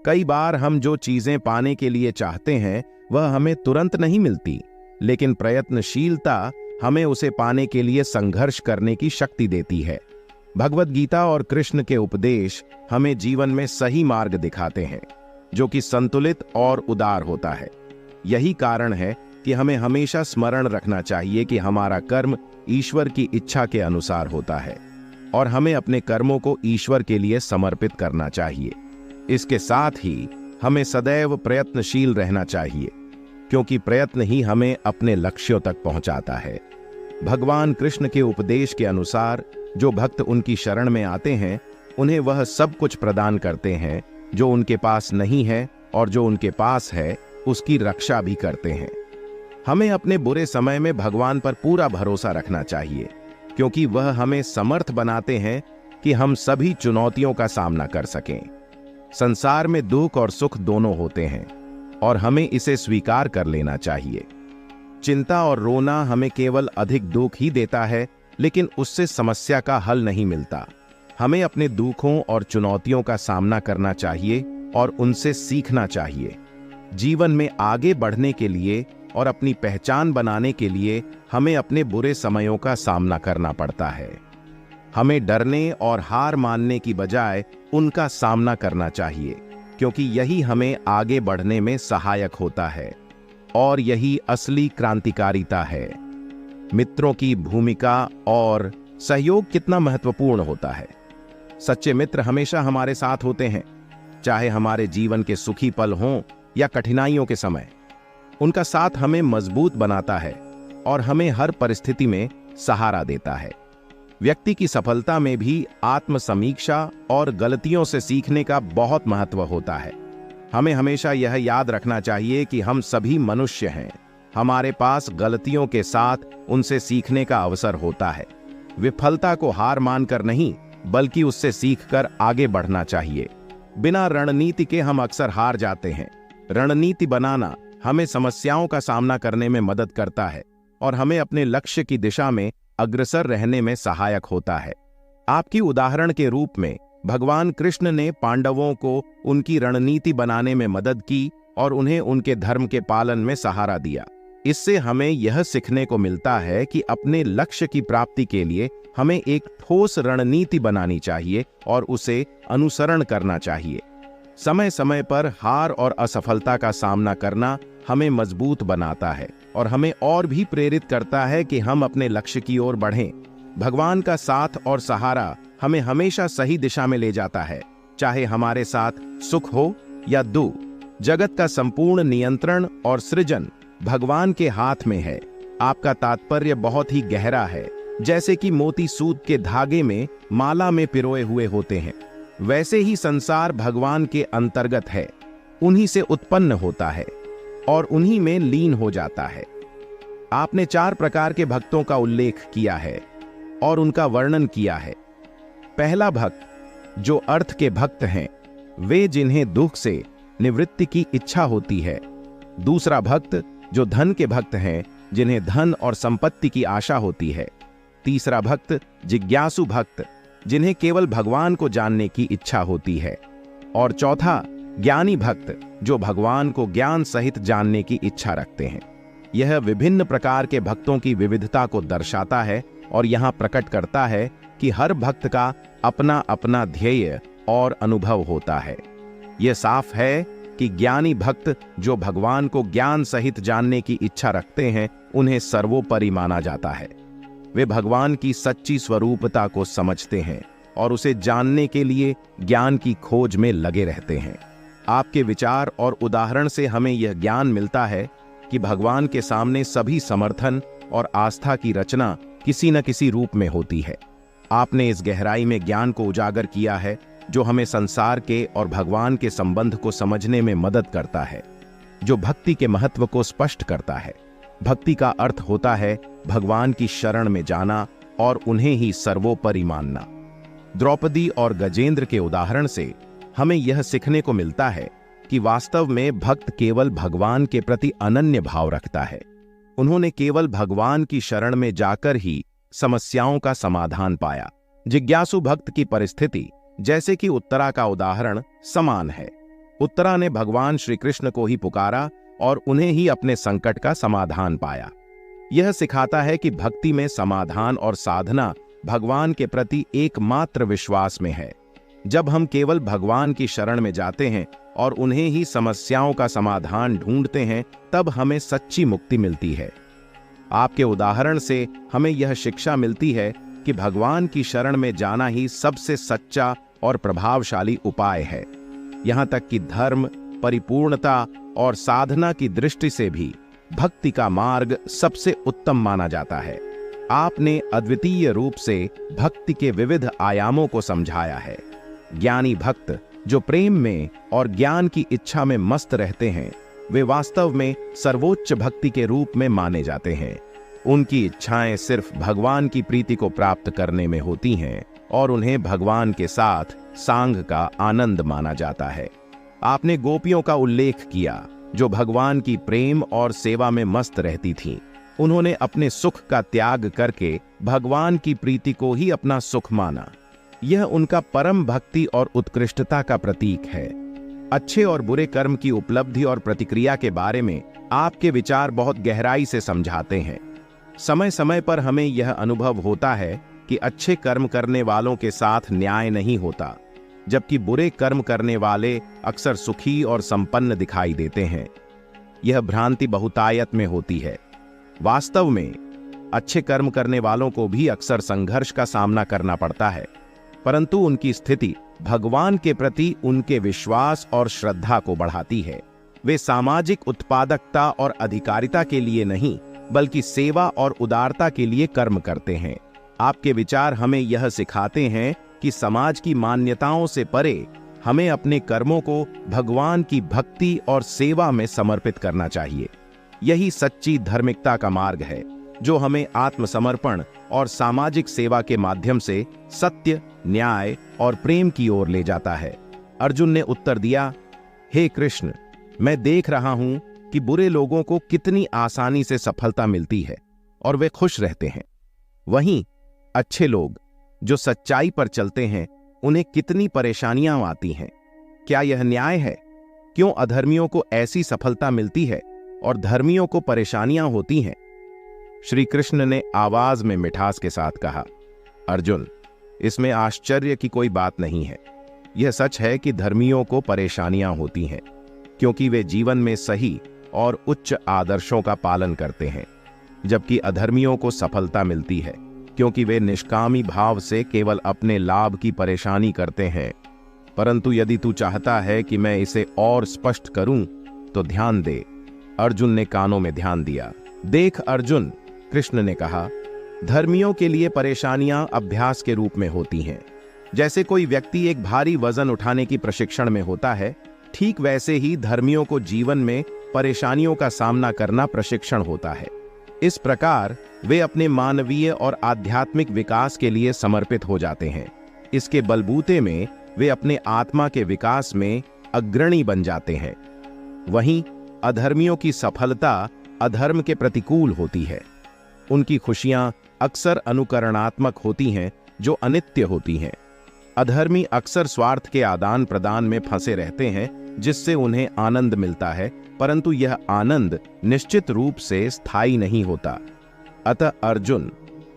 कई बार हम जो चीजें पाने के लिए चाहते हैं वह हमें तुरंत नहीं मिलती, लेकिन प्रयत्नशीलता हमें उसे पाने के लिए संघर्ष करने की शक्ति देती है। भगवत गीता और कृष्ण के उपदेश हमें जीवन में सही मार्ग दिखाते हैं, जो कि संतुलित और उदार होता है। यही कारण है कि हमें हमेशा स्मरण रखना चाहिए कि हमारा कर्म ईश्वर की इच्छा के अनुसार होता है और हमें अपने कर्मों को ईश्वर के लिए समर्पित करना चाहिए। इसके साथ ही हमें सदैव प्रयत्नशील रहना चाहिए, क्योंकि प्रयत्न ही हमें अपने लक्ष्यों तक पहुंचाता है। भगवान कृष्ण के उपदेश के अनुसार जो भक्त उनकी शरण में आते हैं, उन्हें वह सब कुछ प्रदान करते हैं जो उनके पास नहीं है, और जो उनके पास है उसकी रक्षा भी करते हैं। हमें अपने बुरे समय में भगवान पर पूरा भरोसा रखना चाहिए, क्योंकि वह हमें समर्थ बनाते हैं कि हम सभी चुनौतियों का सामना कर सकें। संसार में दुख और सुख दोनों होते हैं और हमें इसे स्वीकार कर लेना चाहिए। चिंता और रोना हमें केवल अधिक दुख ही देता है, लेकिन उससे समस्या का हल नहीं मिलता। हमें अपने दुखों और चुनौतियों का सामना करना चाहिए और उनसे सीखना चाहिए। जीवन में आगे बढ़ने के लिए और अपनी पहचान बनाने के लिए हमें अपने बुरे समयों का सामना करना पड़ता है। हमें डरने और हार मानने की बजाय उनका सामना करना चाहिए, क्योंकि यही हमें आगे बढ़ने में सहायक होता है और यही असली क्रांतिकारिता है। मित्रों की भूमिका और सहयोग कितना महत्वपूर्ण होता है। सच्चे मित्र हमेशा हमारे साथ होते हैं, चाहे हमारे जीवन के सुखी पल हों या कठिनाइयों के समय। उनका साथ हमें मजबूत बनाता है और हमें हर परिस्थिति में सहारा देता है। व्यक्ति की सफलता में भी आत्मसमीक्षा और गलतियों से सीखने का बहुत महत्व होता है। हमें हमेशा यह याद रखना चाहिए कि हम सभी मनुष्य हैं। हमारे पास गलतियों के साथ उनसे सीखने का अवसर होता है। विफलता को हार मानकर नहीं, बल्कि उससे सीखकर आगे बढ़ना चाहिए। बिना रणनीति के हम अक्सर हार जाते हैं। रणनीति बनाना हमें समस्याओं का सामना करने में मदद करता है और हमें अपने लक्ष्य की दिशा में अग्रसर रहने में सहायक होता है। आपकी उदाहरण के रूप में भगवान कृष्ण ने पांडवों को उनकी रणनीति बनाने में मदद की और उन्हें उनके धर्म के पालन में सहारा दिया। इससे हमें यह सीखने को मिलता है कि अपने लक्ष्य की प्राप्ति के लिए हमें एक ठोस रणनीति बनानी चाहिए और उसे अनुसरण करना चाहिए। समय समय पर हार और असफलता का सामना करना हमें मजबूत बनाता है और हमें और भी प्रेरित करता है कि हम अपने लक्ष्य की ओर बढ़ें। भगवान का साथ और सहारा हमें हमेशा सही दिशा में ले जाता है, चाहे हमारे साथ सुख हो या दुख। जगत का संपूर्ण नियंत्रण और सृजन भगवान के हाथ में है। आपका तात्पर्य बहुत ही गहरा है। जैसे कि मोती सूत के धागे में माला में पिरोए हुए होते हैं, वैसे ही संसार भगवान के अंतर्गत है। उन्हीं से उत्पन्न होता है और उन्हीं में लीन हो जाता है। आपने 4 प्रकार के भक्तों का उल्लेख किया है और उनका वर्णन किया है। पहला भक्त जो अर्थ के भक्त हैं, वे जिन्हें दुख से निवृत्ति की इच्छा होती है। दूसरा भक्त जो धन के भक्त हैं, जिन्हें धन और संपत्ति की आशा होती है। तीसरा भक्त जिज्ञासु भक्त, जिन्हें केवल भगवान को जानने की इच्छा होती है। और चौथा ज्ञानी भक्त, जो भगवान को ज्ञान सहित जानने की इच्छा रखते हैं। यह विभिन्न प्रकार के भक्तों की विविधता को दर्शाता है और यहाँ प्रकट करता है कि हर भक्त का अपना अपना ध्येय और अनुभव होता है। यह साफ है कि ज्ञानी भक्त जो भगवान को ज्ञान सहित जानने की इच्छा रखते हैं, उन्हें सर्वोपरि माना जाता है। वे भगवान की सच्ची स्वरूपता को समझते हैं और उसे जानने के लिए ज्ञान की खोज में लगे रहते हैं। आपके विचार और उदाहरण से हमें यह ज्ञान मिलता है कि भगवान के सामने सभी समर्थन और आस्था की रचना किसी न किसी रूप में होती है। आपने इस गहराई में ज्ञान को उजागर किया है, जो हमें संसार के और भगवान के संबंध को समझने में मदद करता है, जो भक्ति के महत्व को स्पष्ट करता है। भक्ति का अर्थ होता है भगवान की शरण में जाना और उन्हें ही सर्वोपरि मानना। द्रौपदी और गजेंद्र के उदाहरण से हमें यह सीखने को मिलता है कि वास्तव में भक्त केवल भगवान के प्रति अनन्य भाव रखता है। उन्होंने केवल भगवान की शरण में जाकर ही समस्याओं का समाधान पाया। जिज्ञासु भक्त की परिस्थिति जैसे कि उत्तरा का उदाहरण समान है। उत्तरा ने भगवान श्री कृष्ण को ही पुकारा और उन्हें ही अपने संकट का समाधान पाया। यह सिखाता है कि भक्ति में समाधान और साधना भगवान के प्रति एकमात्र विश्वास में है। जब हम केवल भगवान की शरण में जाते हैं और उन्हें ही समस्याओं का समाधान ढूंढते हैं, तब हमें सच्ची मुक्ति मिलती है। आपके उदाहरण से हमें यह शिक्षा मिलती है कि भगवान की शरण में जाना ही सबसे सच्चा और प्रभावशाली उपाय है। यहाँ तक कि धर्म, परिपूर्णता और साधना की दृष्टि से भी भक्ति का मार्ग सबसे उत्तम माना जाता है। आपने अद्वितीय रूप से भक्ति के विविध आयामों को समझाया है। ज्ञानी भक्त जो प्रेम में और ज्ञान की इच्छा में मस्त रहते हैं, वे वास्तव में सर्वोच्च भक्ति के रूप में माने जाते हैं। उनकी इच्छाएं सिर्फ भगवान की प्रीति को प्राप्त करने में होती हैं और उन्हें भगवान के साथ सांग का आनंद माना जाता है। आपने गोपियों का उल्लेख किया जो भगवान की प्रेम और सेवा में मस्त रहती थीं। उन्होंने अपने सुख का त्याग करके भगवान की प्रीति को ही अपना सुख माना। यह उनका परम भक्ति और उत्कृष्टता का प्रतीक है। अच्छे और बुरे कर्म की उपलब्धि और प्रतिक्रिया के बारे में आपके विचार बहुत गहराई से समझाते हैं। समय समय पर हमें यह अनुभव होता है कि अच्छे कर्म करने वालों के साथ न्याय नहीं होता, जबकि बुरे कर्म करने वाले अक्सर सुखी और संपन्न दिखाई देते हैं। यह भ्रांति बहुतायत में होती है। वास्तव में अच्छे कर्म करने वालों को भी अक्सर संघर्ष का सामना करना पड़ता है, परंतु उनकी स्थिति भगवान के प्रति उनके विश्वास और श्रद्धा को बढ़ाती है। वे सामाजिक उत्पादकता और अधिकारिता के लिए नहीं, बल्कि सेवा और उदारता के लिए कर्म करते हैं। आपके विचार हमें यह सिखाते हैं कि समाज की मान्यताओं से परे हमें अपने कर्मों को भगवान की भक्ति और सेवा में समर्पित करना चाहिए। यही सच्ची धार्मिकता का मार्ग है, जो हमें आत्मसमर्पण और सामाजिक सेवा के माध्यम से सत्य, न्याय और प्रेम की ओर ले जाता है। अर्जुन ने उत्तर दिया, हे कृष्ण, मैं देख रहा हूं कि बुरे लोगों को कितनी आसानी से सफलता मिलती है और वे खुश रहते हैं। वहीं अच्छे लोग जो सच्चाई पर चलते हैं, उन्हें कितनी परेशानियां आती हैं। क्या यह न्याय है? क्यों अधर्मियों को ऐसी सफलता मिलती है और धर्मियों को परेशानियां होती हैं? श्री कृष्ण ने आवाज में मिठास के साथ कहा, अर्जुन, इसमें आश्चर्य की कोई बात नहीं है। यह सच है कि धर्मियों को परेशानियां होती हैं, क्योंकि वे जीवन में सही और उच्च आदर्शों का पालन करते हैं, जबकि अधर्मियों को सफलता मिलती है, क्योंकि वे निष्कामी भाव से केवल अपने लाभ की परेशानी करते हैं। परंतु यदि तू चाहता है कि मैं इसे और स्पष्ट करूं, तो ध्यान दे। अर्जुन ने कानों में ध्यान दिया। देख अर्जुन, कृष्ण ने कहा, धर्मियों के लिए परेशानियां अभ्यास के रूप में होती हैं। जैसे कोई व्यक्ति एक भारी वजन उठाने की प्रशिक्षण में होता है, ठीक वैसे ही धर्मियों को जीवन में परेशानियों का सामना करना प्रशिक्षण होता है। इस प्रकार वे अपने मानवीय और आध्यात्मिक विकास के लिए समर्पित हो जाते हैं। इसके बलबूते में वे अपने आत्मा के विकास में अग्रणी बन जाते हैं। वहीं अधर्मियों की सफलता अधर्म के प्रतिकूल होती है। उनकी खुशियां अक्सर अनुकरणात्मक होती हैं, जो अनित्य होती हैं। अधर्मी अक्सर स्वार्थ के आदान प्रदान में फंसे रहते हैं, जिससे उन्हें आनंद मिलता है, परंतु यह आनंद निश्चित रूप से स्थायी नहीं होता। अतः अर्जुन,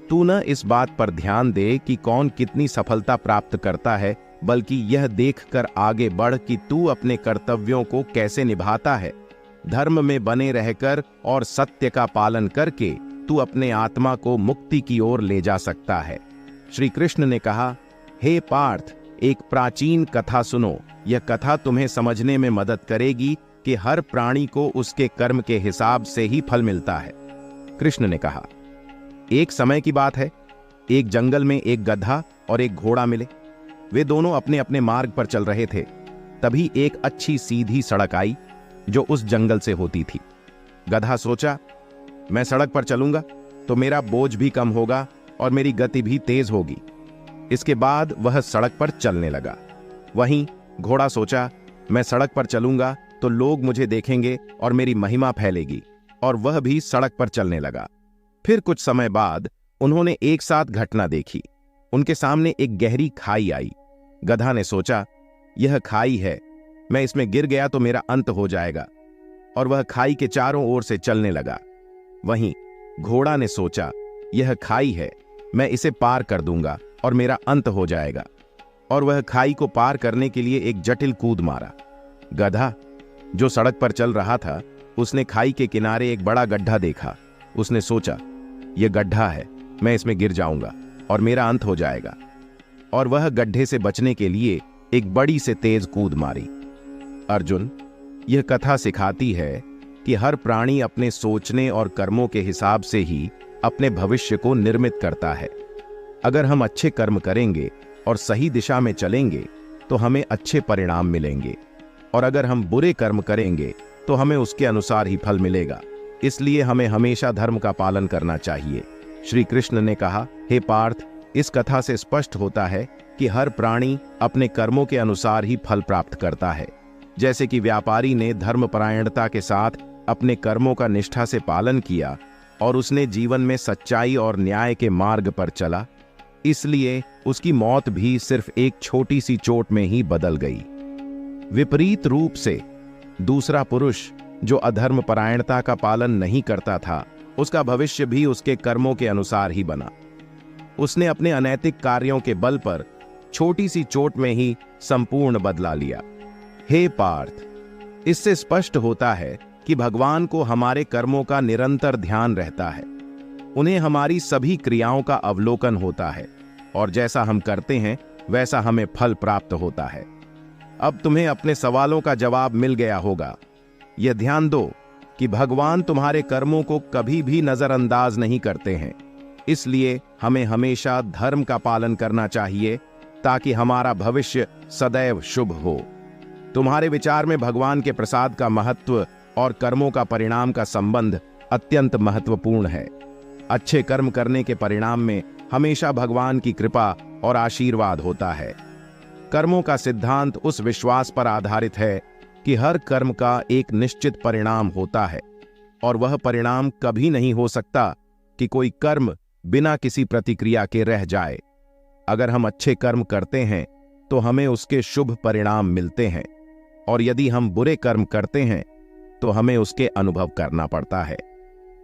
तू न इस बात पर ध्यान दे कि कौन कितनी सफलता प्राप्त करता है, बल्कि यह देखकर आगे बढ़ कि तू अपने कर्तव्यों को कैसे निभाता है। धर्म में बने रहकर और सत्य का पालन करके तू अपने आत्मा को मुक्ति की ओर ले जा सकता है। श्री कृष्ण ने कहा, हे पार्थ, एक प्राचीन कथा सुनो। यह कथा तुम्हें समझने में मदद करेगी कि हर प्राणी को उसके कर्म के हिसाब से ही फल मिलता है। कृष्ण ने कहा, एक समय की बात है, एक जंगल में एक गधा और एक घोड़ा मिले। वे दोनों अपने अपने मार्ग पर चल रहे थे। तभी एक अच्छी सीधी सड़क आई जो उस जंगल से होती थी। गधा सोचा, मैं सड़क पर चलूंगा तो मेरा बोझ भी कम होगा और मेरी गति भी तेज होगी। इसके बाद वह सड़क पर चलने लगा। वहीं घोड़ा सोचा, मैं सड़क पर चलूंगा तो लोग मुझे देखेंगे और मेरी महिमा फैलेगी, और वह भी सड़क पर चलने लगा। फिर कुछ समय बाद उन्होंने एक साथ घटना देखी। उनके सामने एक गहरी खाई आई। गधा ने सोचा, यह खाई है, मैं इसमें गिर गया तो मेरा अंत हो जाएगा, और वह खाई के चारों ओर से चलने लगा। वहीं घोड़ा ने सोचा, यह खाई है, मैं इसे पार कर दूंगा और मेरा अंत हो जाएगा, और वह खाई को पार करने के लिए एक जटिल कूद मारा। गधा, जो सड़क पर चल रहा था, उसने खाई के किनारे एक बड़ा गड्ढा देखा। उसने सोचा, यह गड्ढा है, मैं इसमें गिर जाऊंगा और मेरा अंत हो जाएगा, और वह गड्ढे से बचने के लिए एक बड़ी से तेज कूद मारी। अर्जुन, यह कथा सिखाती है कि हर प्राणी अपने सोचने और कर्मों के हिसाब से ही अपने भविष्य को निर्मित करता है। अगर हम अच्छे कर्म करेंगे और सही दिशा में चलेंगे तो हमें अच्छे परिणाम मिलेंगे, और अगर हम बुरे कर्म करेंगे तो हमें उसके अनुसार ही फल मिलेगा। इसलिए हमें हमेशा धर्म का पालन करना चाहिए। श्री कृष्ण ने कहा, हे पार्थ, इस कथा से स्पष्ट होता है कि हर प्राणी अपने कर्मों के अनुसार ही फल प्राप्त करता है। जैसे कि व्यापारी ने धर्मपरायणता के साथ अपने कर्मों का निष्ठा से पालन किया और उसने जीवन में सच्चाई और न्याय के मार्ग पर चला, इसलिए उसकी मौत भी सिर्फ एक छोटी सी चोट में ही बदल गई। विपरीत रूप से दूसरा पुरुष जो अधर्मपरायणता का पालन नहीं करता था, उसका भविष्य भी उसके कर्मों के अनुसार ही बना। उसने अपने अनैतिक कार्यों के बल पर छोटी सी चोट में ही संपूर्ण बदला लिया। हे पार्थ, इससे स्पष्ट होता है कि भगवान को हमारे कर्मों का निरंतर ध्यान रहता है। उन्हें हमारी सभी क्रियाओं का अवलोकन होता है, और जैसा हम करते हैं वैसा हमें फल प्राप्त होता है। अब तुम्हें अपने सवालों का जवाब मिल गया होगा। यह ध्यान दो कि भगवान तुम्हारे कर्मों को कभी भी नजरअंदाज नहीं करते हैं। इसलिए हमें हमेशा धर्म का पालन करना चाहिए ताकि हमारा भविष्य सदैव शुभ हो। तुम्हारे विचार में भगवान के प्रसाद का महत्व और कर्मों का परिणाम का संबंध अत्यंत महत्वपूर्ण है। अच्छे कर्म करने के परिणाम में हमेशा भगवान की कृपा और आशीर्वाद होता है। कर्मों का सिद्धांत उस विश्वास पर आधारित है कि हर कर्म का एक निश्चित परिणाम होता है, और वह परिणाम कभी नहीं हो सकता कि कोई कर्म बिना किसी प्रतिक्रिया के रह जाए। अगर हम अच्छे कर्म करते हैं तो हमें उसके शुभ परिणाम मिलते हैं, और यदि हम बुरे कर्म करते हैं तो हमें उसके अनुभव करना पड़ता है।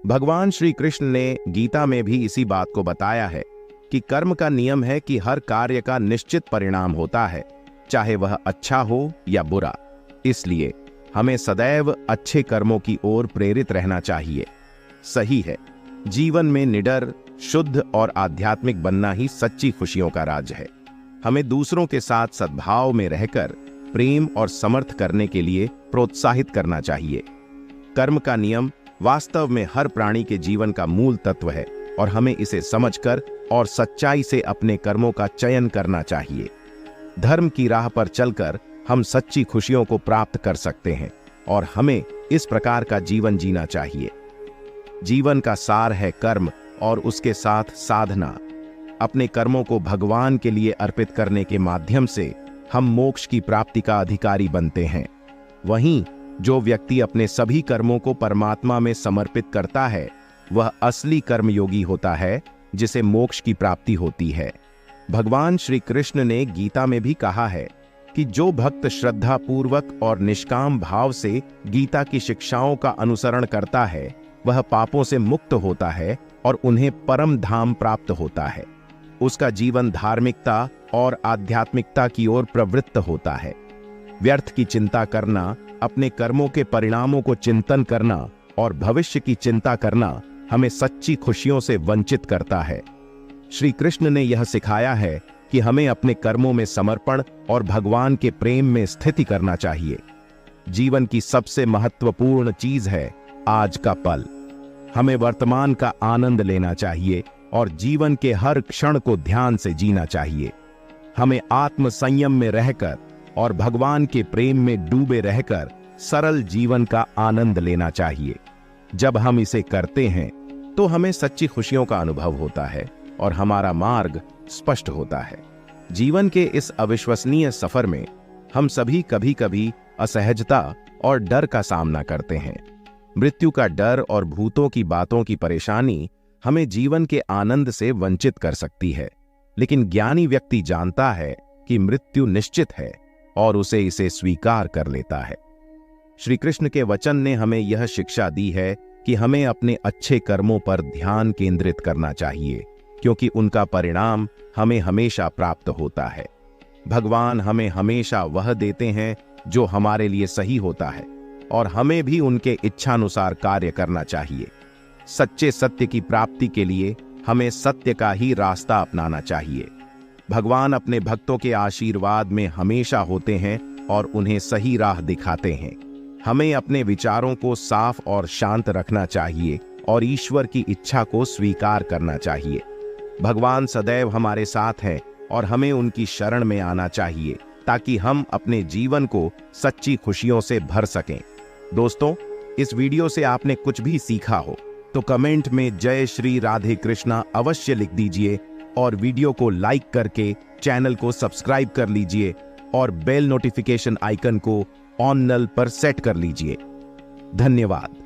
भगवान श्री कृष्ण ने गीता में भी इसी बात को बताया है कि कर्म का नियम है कि हर कार्य का निश्चित परिणाम होता है, चाहे वह अच्छा हो या बुरा। इसलिए हमें सदैव अच्छे कर्मों की ओर प्रेरित रहना चाहिए। सही है, जीवन में निडर, शुद्ध और आध्यात्मिक बनना ही सच्ची खुशियों का राज है। हमें दूसरों के साथ सद्भाव में रहकर प्रेम और समर्थ करने के लिए प्रोत्साहित करना चाहिए। कर्म का नियम वास्तव में हर प्राणी के जीवन का मूल तत्व है, और हमें इसे समझकर और सच्चाई से अपने कर्मों का चयन करना चाहिए। धर्म की राह पर चलकर हम सच्ची खुशियों को प्राप्त कर सकते हैं, और हमें इस प्रकार का जीवन जीना चाहिए। जीवन का सार है कर्म और उसके साथ साधना। अपने कर्मों को भगवान के लिए अर्पित करने के माध्यम से हम मोक्ष की प्राप्ति का अधिकारी बनते हैं। वहीं जो व्यक्ति अपने सभी कर्मों को परमात्मा में समर्पित करता है, वह असली कर्मयोगी होता है, जिसे मोक्ष की प्राप्ति होती है। भगवान श्री कृष्ण ने गीता में भी कहा है कि जो भक्त श्रद्धा पूर्वक और निष्काम भाव से गीता की शिक्षाओं का अनुसरण करता है, वह पापों से मुक्त होता है और उन्हें परम धाम प्राप्त होता है। उसका जीवन धार्मिकता और आध्यात्मिकता की ओर प्रवृत्त होता है। व्यर्थ की चिंता करना, अपने कर्मों के परिणामों को चिंतन करना और भविष्य की चिंता करना हमें सच्ची खुशियों से वंचित करता है। श्री कृष्ण ने यह सिखाया है कि हमें अपने कर्मों में समर्पण और भगवान के प्रेम में स्थिति करना चाहिए। जीवन की सबसे महत्वपूर्ण चीज है आज का पल। हमें वर्तमान का आनंद लेना चाहिए और जीवन के हर क्षण को ध्यान से जीना चाहिए। हमें आत्म संयम में रहकर और भगवान के प्रेम में डूबे रहकर सरल जीवन का आनंद लेना चाहिए। जब हम इसे करते हैं तो हमें सच्ची खुशियों का अनुभव होता है और हमारा मार्ग स्पष्ट होता है। जीवन के इस अविश्वसनीय सफर में हम सभी कभी कभी असहजता और डर का सामना करते हैं। मृत्यु का डर और भूतों की बातों की परेशानी हमें जीवन के आनंद से वंचित कर सकती है, लेकिन ज्ञानी व्यक्ति जानता है कि मृत्यु निश्चित है और उसे इसे स्वीकार कर लेता है। श्री कृष्ण के वचन ने हमें यह शिक्षा दी है कि हमें अपने अच्छे कर्मों पर ध्यान केंद्रित करना चाहिए, क्योंकि उनका परिणाम हमें हमेशा प्राप्त होता है। भगवान हमें हमेशा वह देते हैं जो हमारे लिए सही होता है, और हमें भी उनके इच्छानुसार कार्य करना चाहिए। सच्चे सत्य की प्राप्ति के लिए हमें सत्य का ही रास्ता अपनाना चाहिए। भगवान अपने भक्तों के आशीर्वाद में हमेशा होते हैं और उन्हें सही राह दिखाते हैं। हमें अपने विचारों को साफ और शांत रखना चाहिए और ईश्वर की इच्छा को स्वीकार करना चाहिए। भगवान सदैव हमारे साथ हैं और हमें उनकी शरण में आना चाहिए, ताकि हम अपने जीवन को सच्ची खुशियों से भर सकें। दोस्तों, इस वीडियो से आपने कुछ भी सीखा हो तो कमेंट में जय श्री राधे कृष्णा अवश्य लिख दीजिए, और वीडियो को लाइक करके चैनल को सब्सक्राइब कर लीजिए और बेल नोटिफिकेशन आइकन को ऑन नल पर सेट कर लीजिए। धन्यवाद।